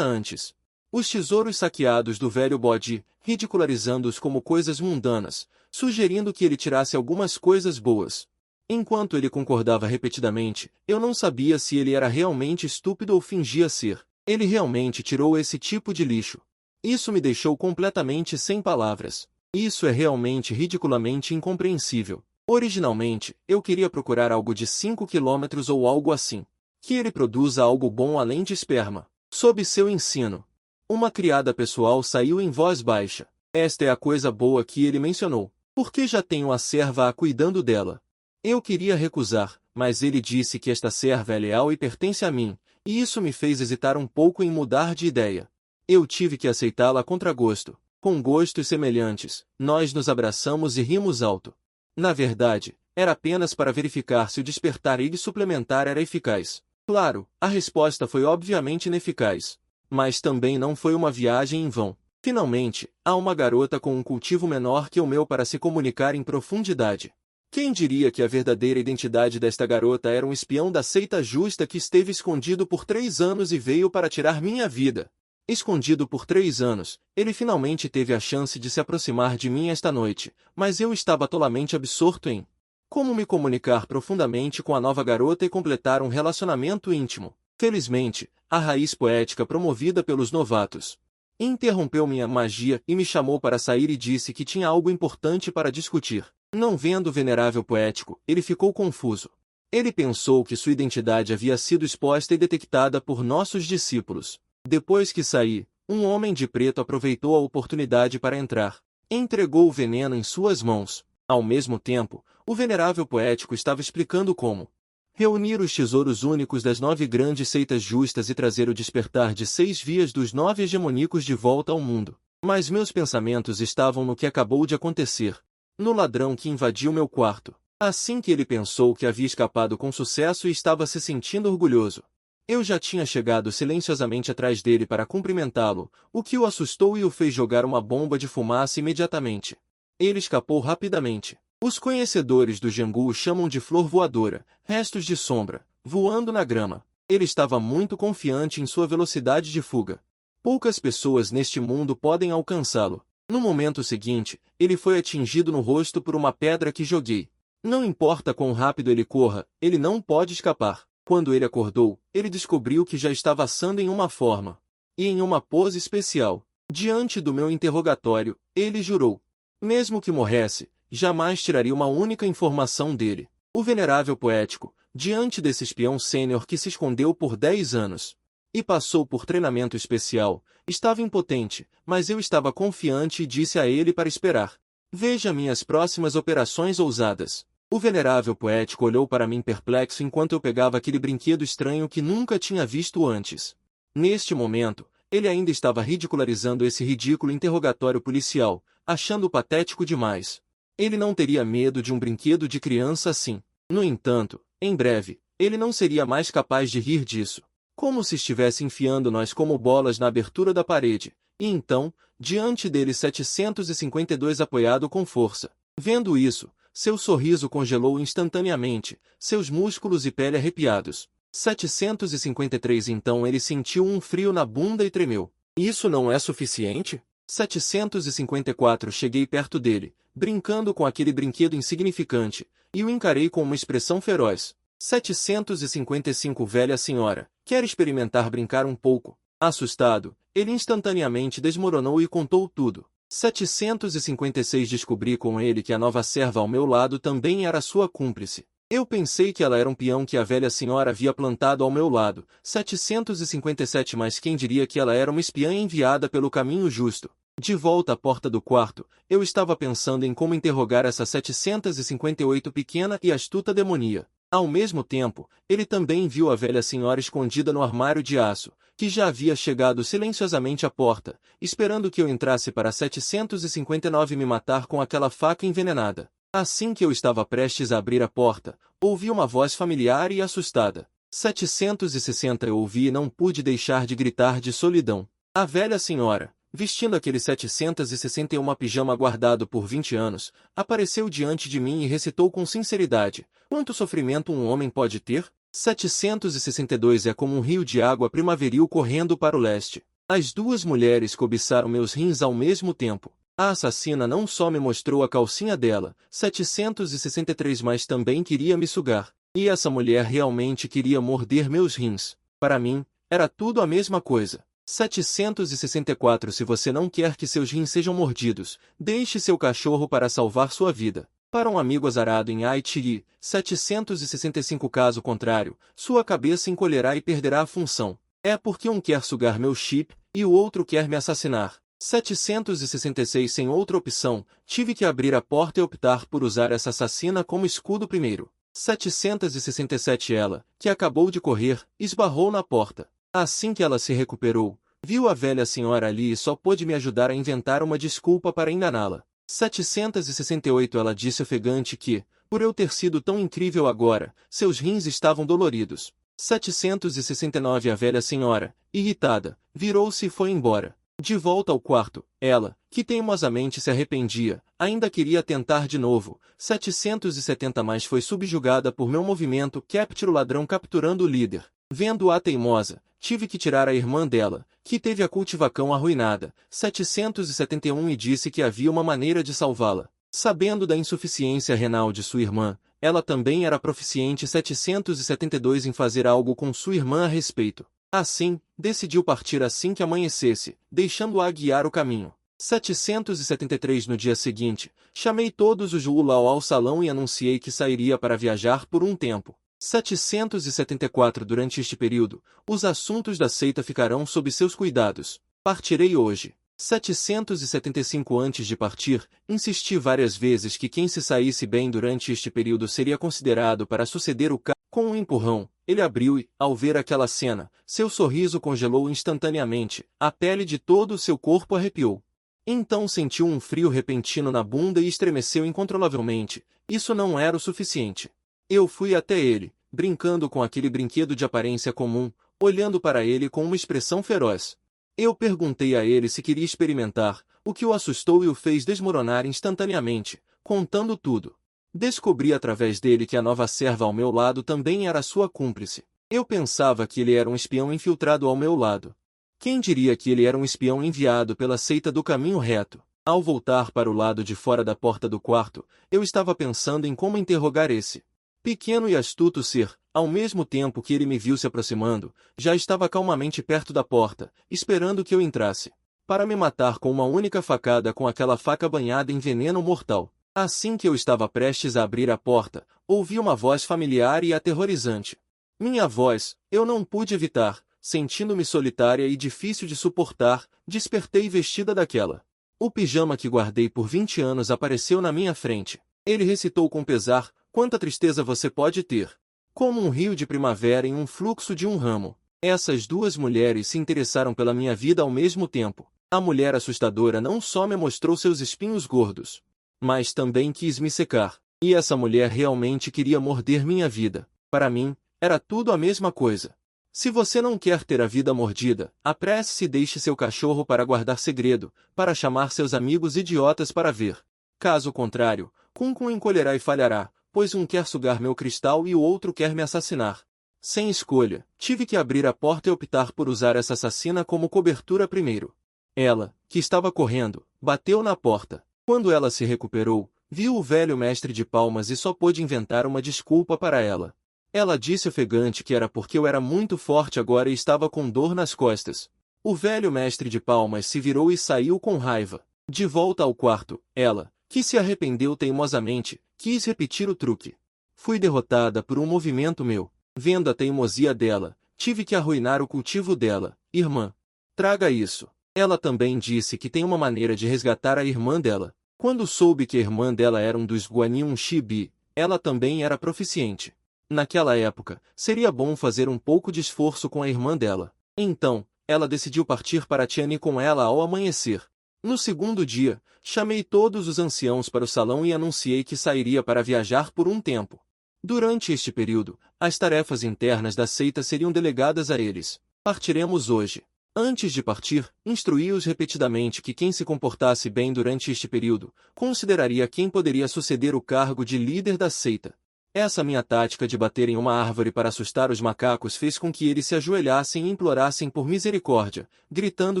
antes. Os tesouros saqueados do velho bode, ridicularizando-os como coisas mundanas, sugerindo que ele tirasse algumas coisas boas. Enquanto ele concordava repetidamente, eu não sabia se ele era realmente estúpido ou fingia ser. Ele realmente tirou esse tipo de lixo. Isso me deixou completamente sem palavras. Isso é realmente ridiculamente incompreensível. Originalmente, eu queria procurar algo de 5 quilômetros ou algo assim. Que ele produza algo bom além de esperma. Sob seu ensino, uma criada pessoal saiu em voz baixa. Esta é a coisa boa que ele mencionou. Porque já tenho a serva cuidando dela. Eu queria recusar, mas ele disse que esta serva é leal e pertence a mim, e isso me fez hesitar um pouco em mudar de ideia. Eu tive que aceitá-la a contragosto. Com gostos semelhantes, nós nos abraçamos e rimos alto. Na verdade, era apenas para verificar se o despertar Ying suplementar era eficaz. Claro, a resposta foi obviamente ineficaz. Mas também não foi uma viagem em vão. Finalmente, há uma garota com um cultivo menor que o meu para se comunicar em profundidade. Quem diria que a verdadeira identidade desta garota era um espião da seita justa que esteve escondido por 3 anos e veio para tirar minha vida? Escondido por 3 anos, ele finalmente teve a chance de se aproximar de mim esta noite, mas eu estava tolamente absorto em como me comunicar profundamente com a nova garota e completar um relacionamento íntimo. Felizmente, a raiz poética promovida pelos novatos interrompeu minha magia e me chamou para sair e disse que tinha algo importante para discutir. Não vendo o venerável poético, ele ficou confuso. Ele pensou que sua identidade havia sido exposta e detectada por nossos discípulos. Depois que saí, um homem de preto aproveitou a oportunidade para entrar. Entregou o veneno em suas mãos. Ao mesmo tempo, o venerável poético estava explicando como reunir os tesouros únicos das 9 grandes seitas justas e trazer o despertar de 6 vias dos 9 hegemonicos de volta ao mundo. Mas meus pensamentos estavam no que acabou de acontecer. No ladrão que invadiu meu quarto. Assim que ele pensou que havia escapado com sucesso e estava se sentindo orgulhoso. Eu já tinha chegado silenciosamente atrás dele para cumprimentá-lo, o que o assustou e o fez jogar uma bomba de fumaça imediatamente. Ele escapou rapidamente. Os conhecedores do Jangu o chamam de flor voadora, restos de sombra, voando na grama. Ele estava muito confiante em sua velocidade de fuga. Poucas pessoas neste mundo podem alcançá-lo. No momento seguinte, ele foi atingido no rosto por uma pedra que joguei. Não importa quão rápido ele corra, ele não pode escapar. Quando ele acordou, ele descobriu que já estava assando em uma forma e em uma pose especial. Diante do meu interrogatório, ele jurou, mesmo que morresse, jamais tiraria uma única informação dele. O venerável poético, diante desse espião sênior que se escondeu por 10 anos e passou por treinamento especial, estava impotente, mas eu estava confiante e disse a ele para esperar. Veja minhas próximas operações ousadas. O venerável poético olhou para mim perplexo enquanto eu pegava aquele brinquedo estranho que nunca tinha visto antes. Neste momento, ele ainda estava ridicularizando esse ridículo interrogatório policial, achando patético demais. Ele não teria medo de um brinquedo de criança assim. No entanto, em breve, ele não seria mais capaz de rir disso. Como se estivesse enfiando nós como bolas na abertura da parede, e então, diante dele 752 apoiado com força. Vendo isso, seu sorriso congelou instantaneamente, seus músculos e pele arrepiados. 753 Então ele sentiu um frio na bunda e tremeu. Isso não é suficiente? 754 Cheguei perto dele, brincando com aquele brinquedo insignificante, e o encarei com uma expressão feroz. 755 Velha senhora, quer experimentar brincar um pouco? Assustado, ele instantaneamente desmoronou e contou tudo. 756 Descobri com ele que a nova serva ao meu lado também era sua cúmplice. Eu pensei que ela era um peão que a velha senhora havia plantado ao meu lado. 757 Mas quem diria que ela era uma espiã enviada pelo caminho justo? De volta à porta do quarto, eu estava pensando em como interrogar essa 758 pequena e astuta demonia. Ao mesmo tempo, ele também viu a velha senhora escondida no armário de aço, que já havia chegado silenciosamente à porta, esperando que eu entrasse para 759 me matar com aquela faca envenenada. Assim que eu estava prestes a abrir a porta, ouvi uma voz familiar e assustada. 760 Eu ouvi e não pude deixar de gritar de solidão. A velha senhora, vestindo aquele 761 pijama guardado por 20 anos, apareceu diante de mim e recitou com sinceridade: quanto sofrimento um homem pode ter? 762 É como um rio de água primaveril correndo para o leste. As duas mulheres cobiçaram meus rins ao mesmo tempo. A assassina não só me mostrou a calcinha dela, 763, mas também queria me sugar. E essa mulher realmente queria morder meus rins. Para mim, era tudo a mesma coisa. 764 Se você não quer que seus rins sejam mordidos, deixe seu cachorro para salvar sua vida. Para um amigo azarado em Haiti, 765 Caso contrário, sua cabeça encolherá e perderá a função. É porque um quer sugar meu chip, e o outro quer me assassinar. 766 Sem outra opção, tive que abrir a porta e optar por usar essa assassina como escudo primeiro. 767 Ela, que acabou de correr, esbarrou na porta. Assim que ela se recuperou, viu a velha senhora ali e só pôde me ajudar a inventar uma desculpa para enganá-la. 768 Ela disse ofegante que, por eu ter sido tão incrível agora, seus rins estavam doloridos. 769 A velha senhora, irritada, virou-se e foi embora. De volta ao quarto, ela, que teimosamente se arrependia, ainda queria tentar de novo. 770 Mas foi subjugada por meu movimento Capture o ladrão capturando o líder. Vendo-a teimosa, tive que tirar a irmã dela, que teve a cultivacão arruinada. 771 E disse que havia uma maneira de salvá-la. Sabendo da insuficiência renal de sua irmã, ela também era proficiente 772 em fazer algo com sua irmã a respeito. Assim, decidiu partir assim que amanhecesse, deixando-a guiar o caminho. 773 No dia seguinte, chamei todos os Julau ao salão e anunciei que sairia para viajar por um tempo. 774 Durante este período, os assuntos da seita ficarão sob seus cuidados. Partirei hoje. 775 Antes de partir, insisti várias vezes que quem se saísse bem durante este período seria considerado para suceder o Com um empurrão, ele abriu e, ao ver aquela cena, seu sorriso congelou instantaneamente, a pele de todo o seu corpo arrepiou. Então sentiu um frio repentino na bunda e estremeceu incontrolavelmente. Isso não era o suficiente. Eu fui até ele, brincando com aquele brinquedo de aparência comum, olhando para ele com uma expressão feroz. Eu perguntei a ele se queria experimentar, o que o assustou e o fez desmoronar instantaneamente, contando tudo. Descobri através dele que a nova serva ao meu lado também era sua cúmplice. Eu pensava que ele era um espião infiltrado ao meu lado. Quem diria que ele era um espião enviado pela seita do caminho reto? Ao voltar para o lado de fora da porta do quarto, eu estava pensando em como interrogar esse pequeno e astuto ser. Ao mesmo tempo que ele me viu se aproximando, já estava calmamente perto da porta, esperando que eu entrasse, para me matar com uma única facada com aquela faca banhada em veneno mortal. Assim que eu estava prestes a abrir a porta, ouvi uma voz familiar e aterrorizante. Minha voz, eu não pude evitar, sentindo-me solitária e difícil de suportar, despertei vestida daquela. O pijama que guardei por 20 anos apareceu na minha frente. Ele recitou com pesar: Quanta tristeza você pode ter! Como um rio de primavera em um fluxo de um ramo. Essas duas mulheres se interessaram pela minha vida ao mesmo tempo. A mulher assustadora não só me mostrou seus espinhos gordos, mas também quis me secar. E essa mulher realmente queria morder minha vida. Para mim, era tudo a mesma coisa. Se você não quer ter a vida mordida, apresse-se e deixe seu cachorro para guardar segredo, para chamar seus amigos idiotas para ver. Caso contrário, Kunkun encolherá e falhará, pois um quer sugar meu cristal e o outro quer me assassinar. Sem escolha, tive que abrir a porta e optar por usar essa assassina como cobertura primeiro. Ela, que estava correndo, bateu na porta. Quando ela se recuperou, viu o velho mestre de palmas e só pôde inventar uma desculpa para ela. Ela disse ofegante que era porque eu era muito forte agora e estava com dor nas costas. O velho mestre de palmas se virou e saiu com raiva. De volta ao quarto, ela, que se arrependeu teimosamente, quis repetir o truque. Fui derrotada por um movimento meu. Vendo a teimosia dela, tive que arruinar o cultivo dela. Irmã, traga isso. Ela também disse que tem uma maneira de resgatar a irmã dela. Quando soube que a irmã dela era um dos Guanyin Shibi, ela também era proficiente. Naquela época, seria bom fazer um pouco de esforço com a irmã dela. Então, ela decidiu partir para Tiani com ela ao amanhecer. No segundo dia, chamei todos os anciãos para o salão e anunciei que sairia para viajar por um tempo. Durante este período, as tarefas internas da seita seriam delegadas a eles. Partiremos hoje. Antes de partir, instruí-os repetidamente que quem se comportasse bem durante este período, consideraria quem poderia suceder o cargo de líder da seita. Essa minha tática de bater em uma árvore para assustar os macacos fez com que eles se ajoelhassem e implorassem por misericórdia, gritando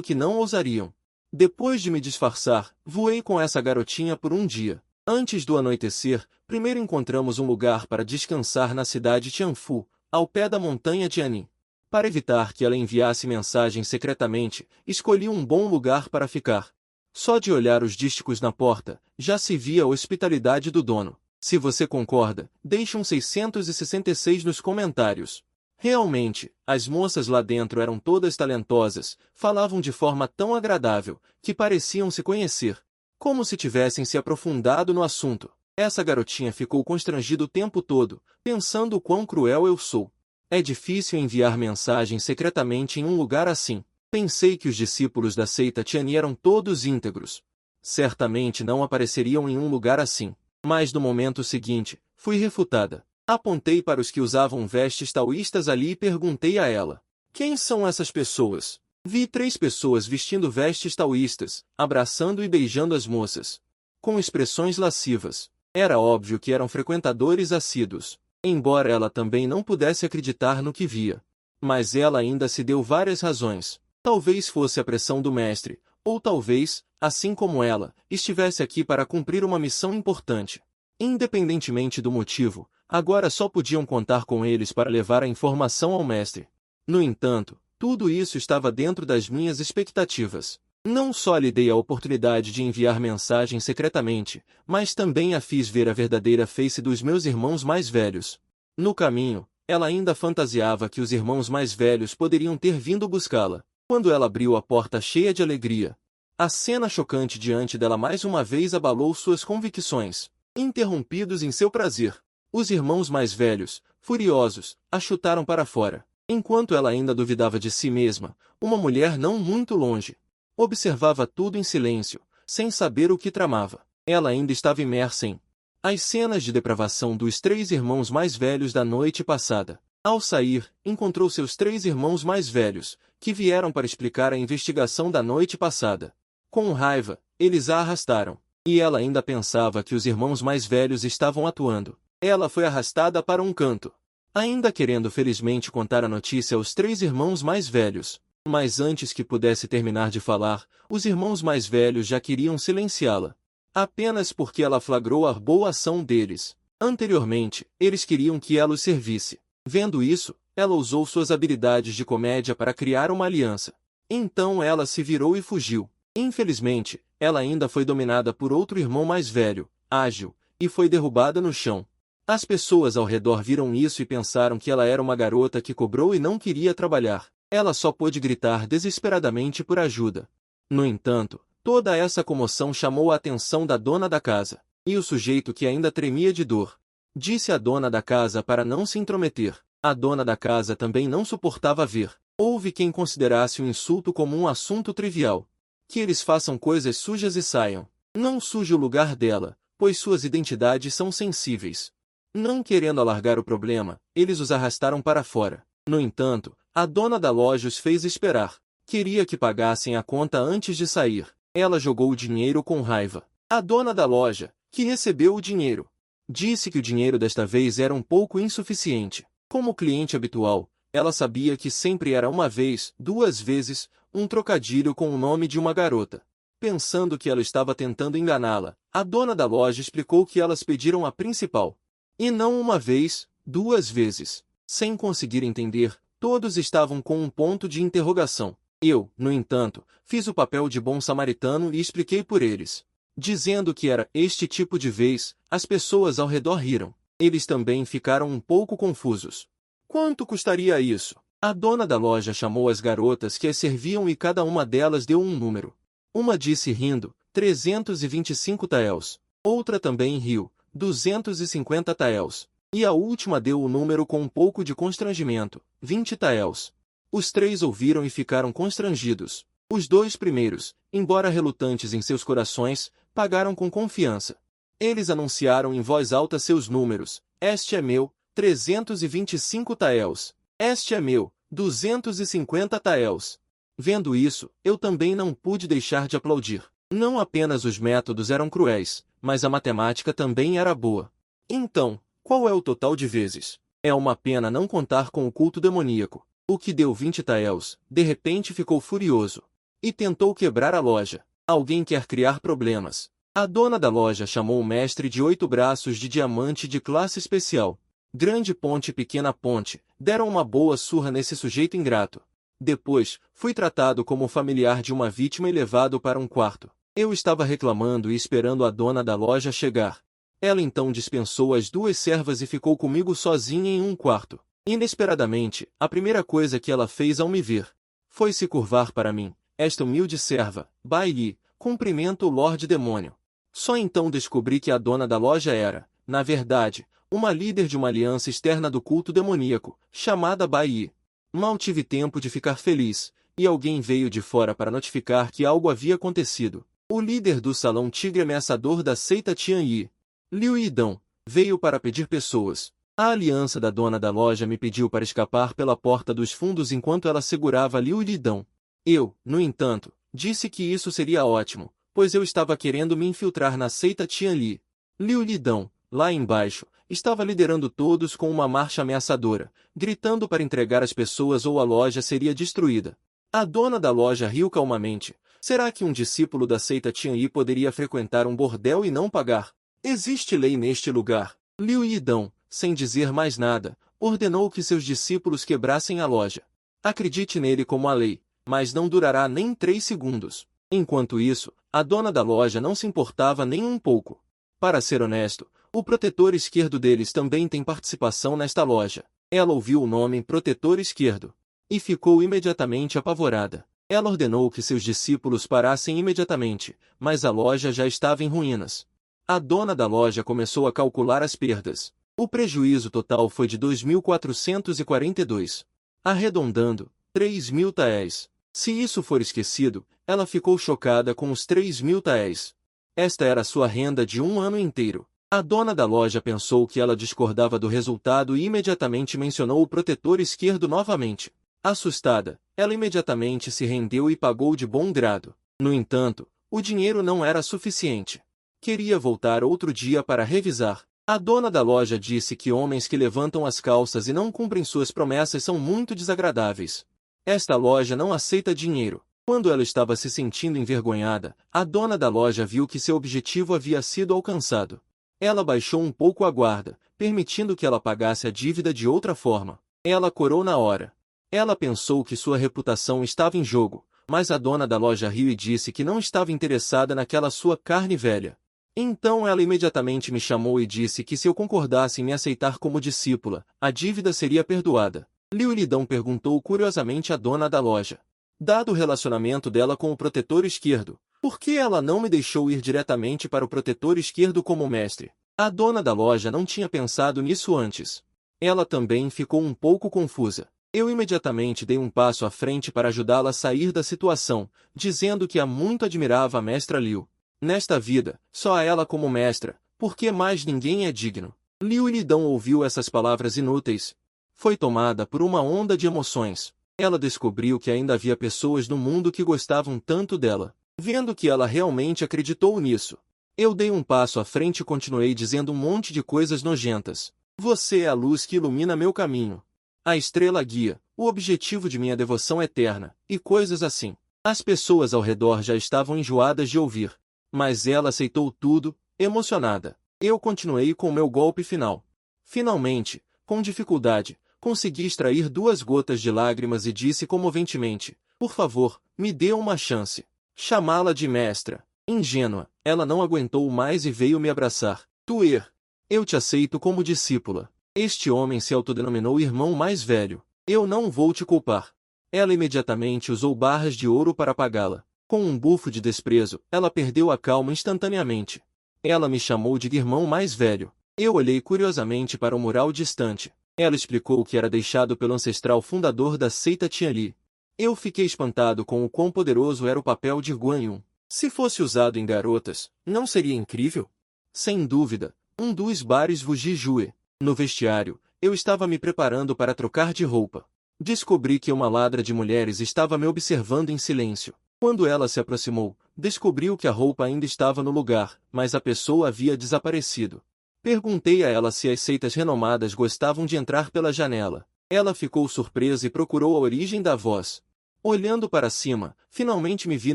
que não ousariam. Depois de me disfarçar, voei com essa garotinha por um dia. Antes do anoitecer, primeiro encontramos um lugar para descansar na cidade Tianfu, ao pé da montanha Tianin. Para evitar que ela enviasse mensagens secretamente, escolhi um bom lugar para ficar. Só de olhar os dísticos na porta, já se via a hospitalidade do dono. Se você concorda, deixe um 666 nos comentários. Realmente, as moças lá dentro eram todas talentosas, falavam de forma tão agradável, que pareciam se conhecer. Como se tivessem se aprofundado no assunto. Essa garotinha ficou constrangida o tempo todo, pensando o quão cruel eu sou. É difícil enviar mensagens secretamente em um lugar assim. Pensei que os discípulos da seita Tiani eram todos íntegros. Certamente não apareceriam em um lugar assim. Mas no momento seguinte, fui refutada. Apontei para os que usavam vestes taoístas ali e perguntei a ela: quem são essas pessoas? Vi 3 pessoas vestindo vestes taoístas, abraçando e beijando as moças, com expressões lascivas. Era óbvio que eram frequentadores assíduos, embora ela também não pudesse acreditar no que via. Mas ela ainda se deu várias razões. Talvez fosse a pressão do mestre, ou talvez, assim como ela, estivesse aqui para cumprir uma missão importante. Independentemente do motivo, agora só podiam contar com eles para levar a informação ao mestre. No entanto, tudo isso estava dentro das minhas expectativas. Não só lhe dei a oportunidade de enviar mensagem secretamente, mas também a fiz ver a verdadeira face dos meus irmãos mais velhos. No caminho, ela ainda fantasiava que os irmãos mais velhos poderiam ter vindo buscá-la. Quando ela abriu a porta cheia de alegria, a cena chocante diante dela mais uma vez abalou suas convicções. Interrompidos em seu prazer, os irmãos mais velhos, furiosos, a chutaram para fora. Enquanto ela ainda duvidava de si mesma, uma mulher não muito longe observava tudo em silêncio, sem saber o que tramava. Ela ainda estava imersa em as cenas de depravação dos 3 irmãos mais velhos da noite passada. Ao sair, encontrou seus 3 irmãos mais velhos, que vieram para explicar a investigação da noite passada. Com raiva, eles a arrastaram, e ela ainda pensava que os irmãos mais velhos estavam atuando. Ela foi arrastada para um canto, ainda querendo felizmente contar a notícia aos 3 irmãos mais velhos. Mas antes que pudesse terminar de falar, os irmãos mais velhos já queriam silenciá-la. Apenas porque ela flagrou a boa ação deles. Anteriormente, eles queriam que ela os servisse. Vendo isso, ela usou suas habilidades de comédia para criar uma aliança. Então ela se virou e fugiu. Infelizmente, ela ainda foi dominada por outro irmão mais velho, ágil, e foi derrubada no chão. As pessoas ao redor viram isso e pensaram que ela era uma garota que cobrou e não queria trabalhar. Ela só pôde gritar desesperadamente por ajuda. No entanto, toda essa comoção chamou a atenção da dona da casa, e o sujeito que ainda tremia de dor Disse a dona da casa para não se intrometer. A dona da casa também não suportava ver. Houve quem considerasse o insulto como um assunto trivial. Que eles façam coisas sujas e saiam. Não suje o lugar dela, pois suas identidades são sensíveis. Não querendo alargar o problema, eles os arrastaram para fora. No entanto, a dona da loja os fez esperar. Queria que pagassem a conta antes de sair. Ela jogou o dinheiro com raiva. A dona da loja, que recebeu o dinheiro, disse que o dinheiro desta vez era um pouco insuficiente. Como cliente habitual, ela sabia que sempre era uma vez, duas vezes, um trocadilho com o nome de uma garota. Pensando que ela estava tentando enganá-la, a dona da loja explicou que elas pediram a principal. E não uma vez, duas vezes. Sem conseguir entender, todos estavam com um ponto de interrogação. Eu, no entanto, fiz o papel de bom samaritano e expliquei por eles. Dizendo que era este tipo de vez, as pessoas ao redor riram. Eles também ficaram um pouco confusos. Quanto custaria isso? A dona da loja chamou as garotas que as serviam e cada uma delas deu um número. Uma disse rindo, 325 taels. Outra também riu, 250 taels. E a última deu o número com um pouco de constrangimento, 20 taels. Os três ouviram e ficaram constrangidos. Os dois primeiros, embora relutantes em seus corações, pagaram com confiança. Eles anunciaram em voz alta seus números. Este é meu, 325 taels. Este é meu, 250 taels. Vendo isso, eu também não pude deixar de aplaudir. Não apenas os métodos eram cruéis, mas a matemática também era boa. Então, qual é o total de vezes? É uma pena não contar com o culto demoníaco. O que deu 20 taels, de repente ficou furioso. E tentou quebrar a loja. Alguém quer criar problemas. A dona da loja chamou o mestre de 8 braços de diamante de classe especial. Grande ponte e pequena ponte, deram uma boa surra nesse sujeito ingrato. Depois, fui tratado como familiar de uma vítima e levado para um quarto. Eu estava reclamando e esperando a dona da loja chegar. Ela então dispensou as duas servas e ficou comigo sozinha em um quarto. Inesperadamente, a primeira coisa que ela fez ao me ver foi se curvar para mim. Esta humilde serva, Bai Li, cumprimenta o Lorde Demônio. Só então descobri que a dona da loja era, na verdade, uma líder de uma aliança externa do culto demoníaco, chamada Bai Yi. Mal tive tempo de ficar feliz, e alguém veio de fora para notificar que algo havia acontecido. O líder do salão tigre ameaçador da seita Tian Yi, Liu Yidong, veio para pedir pessoas. A aliança da dona da loja me pediu para escapar pela porta dos fundos enquanto ela segurava Liu Yidong. Eu, no entanto, disse que isso seria ótimo, pois eu estava querendo me infiltrar na seita Tian Li. Liu Yidong, lá embaixo, estava liderando todos com uma marcha ameaçadora, gritando para entregar as pessoas ou a loja seria destruída. A dona da loja riu calmamente. Será que um discípulo da seita Tian Yi poderia frequentar um bordel e não pagar? Existe lei neste lugar. Liu Yidong, sem dizer mais nada, ordenou que seus discípulos quebrassem a loja. Acredite nele como a lei, mas não durará nem 3 segundos. Enquanto isso, a dona da loja não se importava nem um pouco. Para ser honesto, o protetor esquerdo deles também tem participação nesta loja. Ela ouviu o nome protetor esquerdo e ficou imediatamente apavorada. Ela ordenou que seus discípulos parassem imediatamente, mas a loja já estava em ruínas. A dona da loja começou a calcular as perdas. O prejuízo total foi de 2.442. Arredondando, 3.000 taéis. Se isso for esquecido, ela ficou chocada com os 3.000 taéis. Esta era sua renda de um ano inteiro. A dona da loja pensou que ela discordava do resultado e imediatamente mencionou o protetor esquerdo novamente. Assustada, ela imediatamente se rendeu e pagou de bom grado. No entanto, o dinheiro não era suficiente. Queria voltar outro dia para revisar. A dona da loja disse que homens que levantam as calças e não cumprem suas promessas são muito desagradáveis. Esta loja não aceita dinheiro. Quando ela estava se sentindo envergonhada, a dona da loja viu que seu objetivo havia sido alcançado. Ela baixou um pouco a guarda, permitindo que ela pagasse a dívida de outra forma. Ela corou na hora. Ela pensou que sua reputação estava em jogo, mas a dona da loja riu e disse que não estava interessada naquela sua carne velha. Então ela imediatamente me chamou e disse que se eu concordasse em me aceitar como discípula, a dívida seria perdoada. Liu Yidong perguntou curiosamente à dona da loja. Dado o relacionamento dela com o protetor esquerdo, por que ela não me deixou ir diretamente para o protetor esquerdo como mestre? A dona da loja não tinha pensado nisso antes. Ela também ficou um pouco confusa. Eu imediatamente dei um passo à frente para ajudá-la a sair da situação, dizendo que muito admirava a mestra Liu. Nesta vida, só a ela como mestra, porque mais ninguém é digno. Liu Yidong ouviu essas palavras inúteis. Foi tomada por uma onda de emoções. Ela descobriu que ainda havia pessoas no mundo que gostavam tanto dela. Vendo que ela realmente acreditou nisso, eu dei um passo à frente e continuei dizendo um monte de coisas nojentas. Você é a luz que ilumina meu caminho. A estrela guia, o objetivo de minha devoção eterna, e coisas assim. As pessoas ao redor já estavam enjoadas de ouvir. Mas ela aceitou tudo, emocionada. Eu continuei com meu golpe final. Finalmente, com dificuldade, consegui extrair 2 gotas de lágrimas e disse comoventemente, por favor, me dê uma chance. Chamá-la de mestra. Ingênua, ela não aguentou mais e veio me abraçar. Tuer, eu te aceito como discípula. Este homem se autodenominou irmão mais velho. Eu não vou te culpar. Ela imediatamente usou barras de ouro para apagá-la. Com um bufo de desprezo, ela perdeu a calma instantaneamente. Ela me chamou de irmão mais velho. Eu olhei curiosamente para o mural distante. Ela explicou que era deixado pelo ancestral fundador da seita Tianli. Eu fiquei espantado com o quão poderoso era o papel de Guan Yun. Se fosse usado em garotas, não seria incrível? Sem dúvida, um dos bares Wujijue. No vestiário, eu estava me preparando para trocar de roupa. Descobri que uma ladra de mulheres estava me observando em silêncio. Quando ela se aproximou, descobriu que a roupa ainda estava no lugar, mas a pessoa havia desaparecido. Perguntei a ela se as seitas renomadas gostavam de entrar pela janela. Ela ficou surpresa e procurou a origem da voz. Olhando para cima, finalmente me vi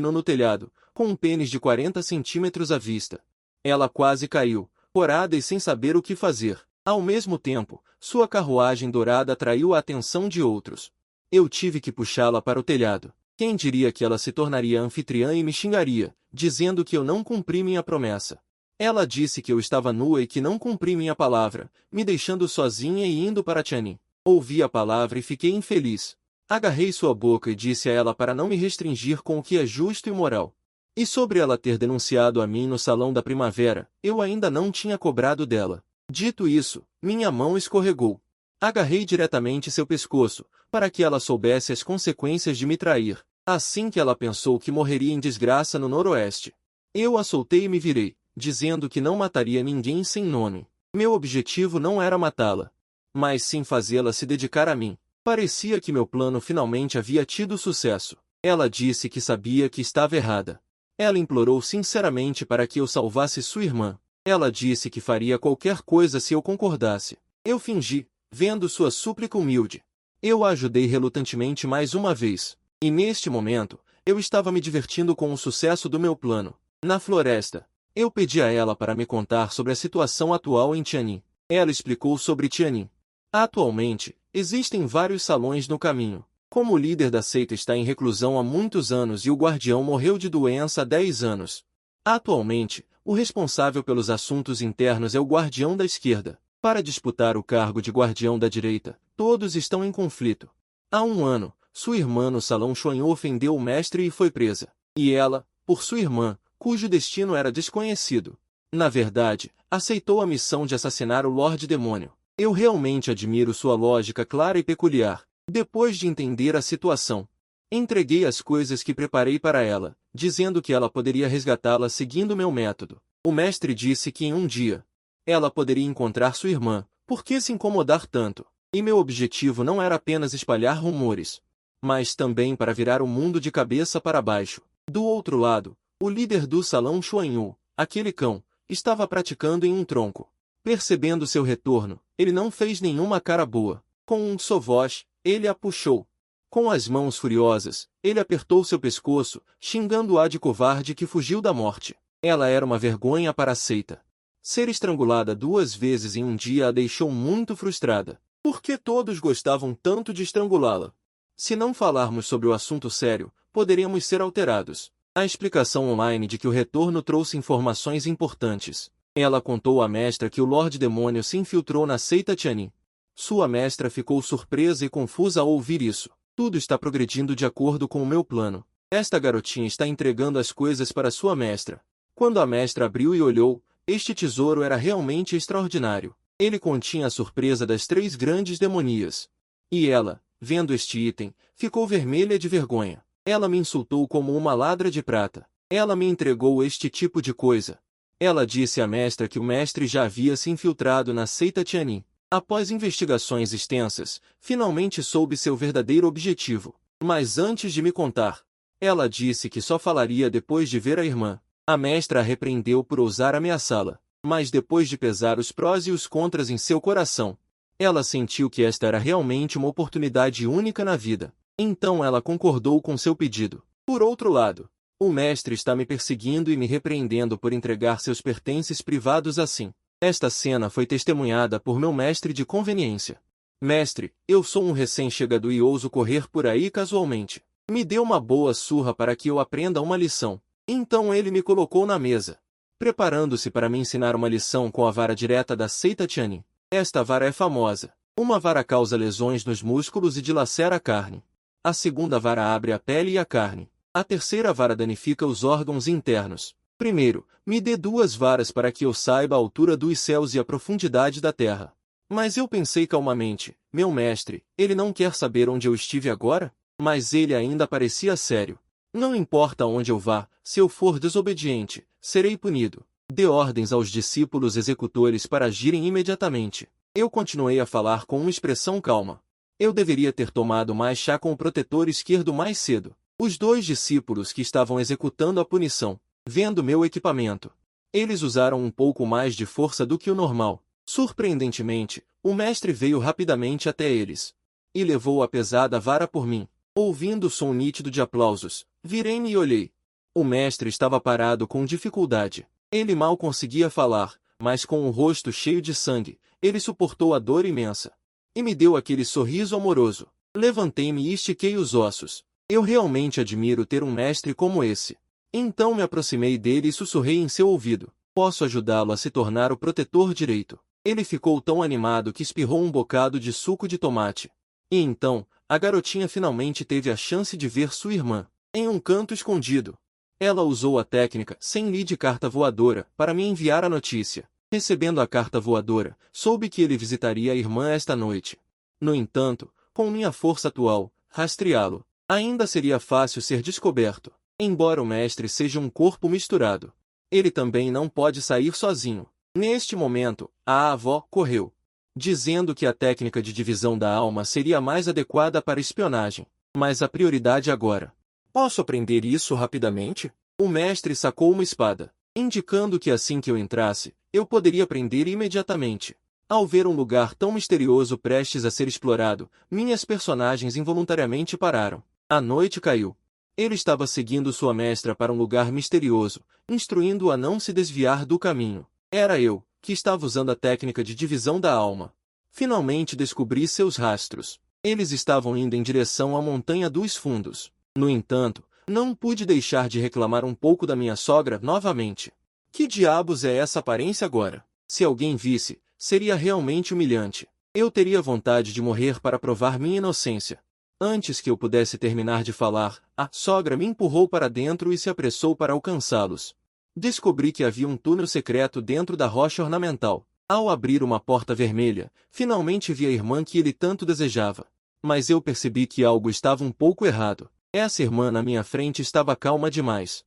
no telhado, com um pênis de 40 centímetros à vista. Ela quase caiu, corada e sem saber o que fazer. Ao mesmo tempo, sua carruagem dourada atraiu a atenção de outros. Eu tive que puxá-la para o telhado. Quem diria que ela se tornaria anfitriã e me xingaria, dizendo que eu não cumpri minha promessa. Ela disse que eu estava nua e que não cumpri minha palavra, me deixando sozinha e indo para Tianyin. Ouvi a palavra e fiquei infeliz. Agarrei sua boca e disse a ela para não me restringir com o que é justo e moral. E sobre ela ter denunciado a mim no salão da primavera, eu ainda não tinha cobrado dela. Dito isso, minha mão escorregou. Agarrei diretamente seu pescoço, para que ela soubesse as consequências de me trair, assim que ela pensou que morreria em desgraça no noroeste. Eu a soltei e me virei, dizendo que não mataria ninguém sem nome. Meu objetivo não era matá-la, mas sim fazê-la se dedicar a mim. Parecia que meu plano finalmente havia tido sucesso. Ela disse que sabia que estava errada. Ela implorou sinceramente para que eu salvasse sua irmã. Ela disse que faria qualquer coisa se eu concordasse. Eu fingi, vendo sua súplica humilde. Eu a ajudei relutantemente mais uma vez. E neste momento, eu estava me divertindo com o sucesso do meu plano. Na floresta, eu pedi a ela para me contar sobre a situação atual em Tianyin. Ela explicou sobre Tianyin. Atualmente, existem vários salões no caminho. Como o líder da seita está em reclusão há muitos anos e o guardião morreu de doença há 10 anos. Atualmente, o responsável pelos assuntos internos é o guardião da esquerda. Para disputar o cargo de guardião da direita, todos estão em conflito. Há um ano, sua irmã no salão Xuanyu ofendeu o mestre e foi presa. E ela, por sua irmã, cujo destino era desconhecido, na verdade, aceitou a missão de assassinar o Lorde Demônio. Eu realmente admiro sua lógica clara e peculiar. Depois de entender a situação, entreguei as coisas que preparei para ela, dizendo que ela poderia resgatá-la seguindo meu método. O mestre disse que em um dia, ela poderia encontrar sua irmã, por que se incomodar tanto? E meu objetivo não era apenas espalhar rumores, mas também para virar o mundo de cabeça para baixo. Do outro lado, o líder do salão Xuanyu, aquele cão, estava praticando em um tronco. Percebendo seu retorno, ele não fez nenhuma cara boa. Com um só voz, ele a puxou. Com as mãos furiosas, ele apertou seu pescoço, xingando-a de covarde que fugiu da morte. Ela era uma vergonha para a seita. Ser estrangulada 2 vezes em um dia a deixou muito frustrada. Por que todos gostavam tanto de estrangulá-la? Se não falarmos sobre o assunto sério, poderíamos ser alterados. A explicação online de que o retorno trouxe informações importantes. Ela contou à mestra que o Lorde Demônio se infiltrou na seita Tianyin. Sua mestra ficou surpresa e confusa ao ouvir isso. Tudo está progredindo de acordo com o meu plano. Esta garotinha está entregando as coisas para sua mestra. Quando a mestra abriu e olhou, Este tesouro era realmente extraordinário. Ele continha a surpresa das 3 grandes demonias. E ela, vendo este item, ficou vermelha de vergonha. Ela me insultou como uma ladra de prata. Ela me entregou este tipo de coisa. Ela disse à mestra que o mestre já havia se infiltrado na seita Tianyin. Após investigações extensas, finalmente soube seu verdadeiro objetivo. Mas antes de me contar, ela disse que só falaria depois de ver a irmã. A mestra a repreendeu por ousar ameaçá-la. Mas depois de pesar os prós e os contras em seu coração, ela sentiu que esta era realmente uma oportunidade única na vida. Então ela concordou com seu pedido. Por outro lado, o mestre está me perseguindo e me repreendendo por entregar seus pertences privados assim. Esta cena foi testemunhada por meu mestre de conveniência. Mestre, eu sou um recém-chegado e ouso correr por aí casualmente. Me deu uma boa surra para que eu aprenda uma lição. Então ele me colocou na mesa, preparando-se para me ensinar uma lição com a vara direta da seita Tianyin. Esta vara é famosa. Uma vara causa lesões nos músculos e dilacera a carne. A segunda vara abre a pele e a carne. A terceira vara danifica os órgãos internos. Primeiro, me dê 2 varas para que eu saiba a altura dos céus e a profundidade da terra. Mas eu pensei calmamente, meu mestre, ele não quer saber onde eu estive agora? Mas ele ainda parecia sério. Não importa onde eu vá, se eu for desobediente, serei punido. Dê ordens aos discípulos executores para agirem imediatamente. Eu continuei a falar com uma expressão calma. Eu deveria ter tomado mais chá com o protetor esquerdo mais cedo. Os 2 discípulos que estavam executando a punição, vendo meu equipamento, eles usaram um pouco mais de força do que o normal. Surpreendentemente, o mestre veio rapidamente até eles e levou a pesada vara por mim. Ouvindo o som nítido de aplausos, virei-me e olhei. O mestre estava parado com dificuldade. Ele mal conseguia falar, mas com o rosto cheio de sangue, ele suportou a dor imensa. E me deu aquele sorriso amoroso. Levantei-me e estiquei os ossos. Eu realmente admiro ter um mestre como esse. Então me aproximei dele e sussurrei em seu ouvido. Posso ajudá-lo a se tornar o protetor direito. Ele ficou tão animado que espirrou um bocado de suco de tomate. E então, a garotinha finalmente teve a chance de ver sua irmã, em um canto escondido. Ela usou a técnica sem li de carta voadora para me enviar a notícia. Recebendo a carta voadora, soube que ele visitaria a irmã esta noite. No entanto, com minha força atual, rastreá-lo ainda seria fácil ser descoberto. Embora o mestre seja um corpo misturado, ele também não pode sair sozinho. Neste momento, a avó correu, dizendo que a técnica de divisão da alma seria mais adequada para espionagem. Mas a prioridade agora. Posso aprender isso rapidamente? O mestre sacou uma espada, indicando que assim que eu entrasse, eu poderia aprender imediatamente. Ao ver um lugar tão misterioso prestes a ser explorado, minhas personagens involuntariamente pararam. A noite caiu. Ele estava seguindo sua mestra para um lugar misterioso, instruindo-o a não se desviar do caminho. Era eu, que estava usando a técnica de divisão da alma. Finalmente descobri seus rastros. Eles estavam indo em direção à Montanha dos Fundos. No entanto, não pude deixar de reclamar um pouco da minha sogra novamente. Que diabos é essa aparência agora? Se alguém visse, seria realmente humilhante. Eu teria vontade de morrer para provar minha inocência. Antes que eu pudesse terminar de falar, a sogra me empurrou para dentro e se apressou para alcançá-los. Descobri que havia um túnel secreto dentro da rocha ornamental. Ao abrir uma porta vermelha, finalmente vi a irmã que ele tanto desejava. Mas eu percebi que algo estava um pouco errado. Essa irmã na minha frente estava calma demais.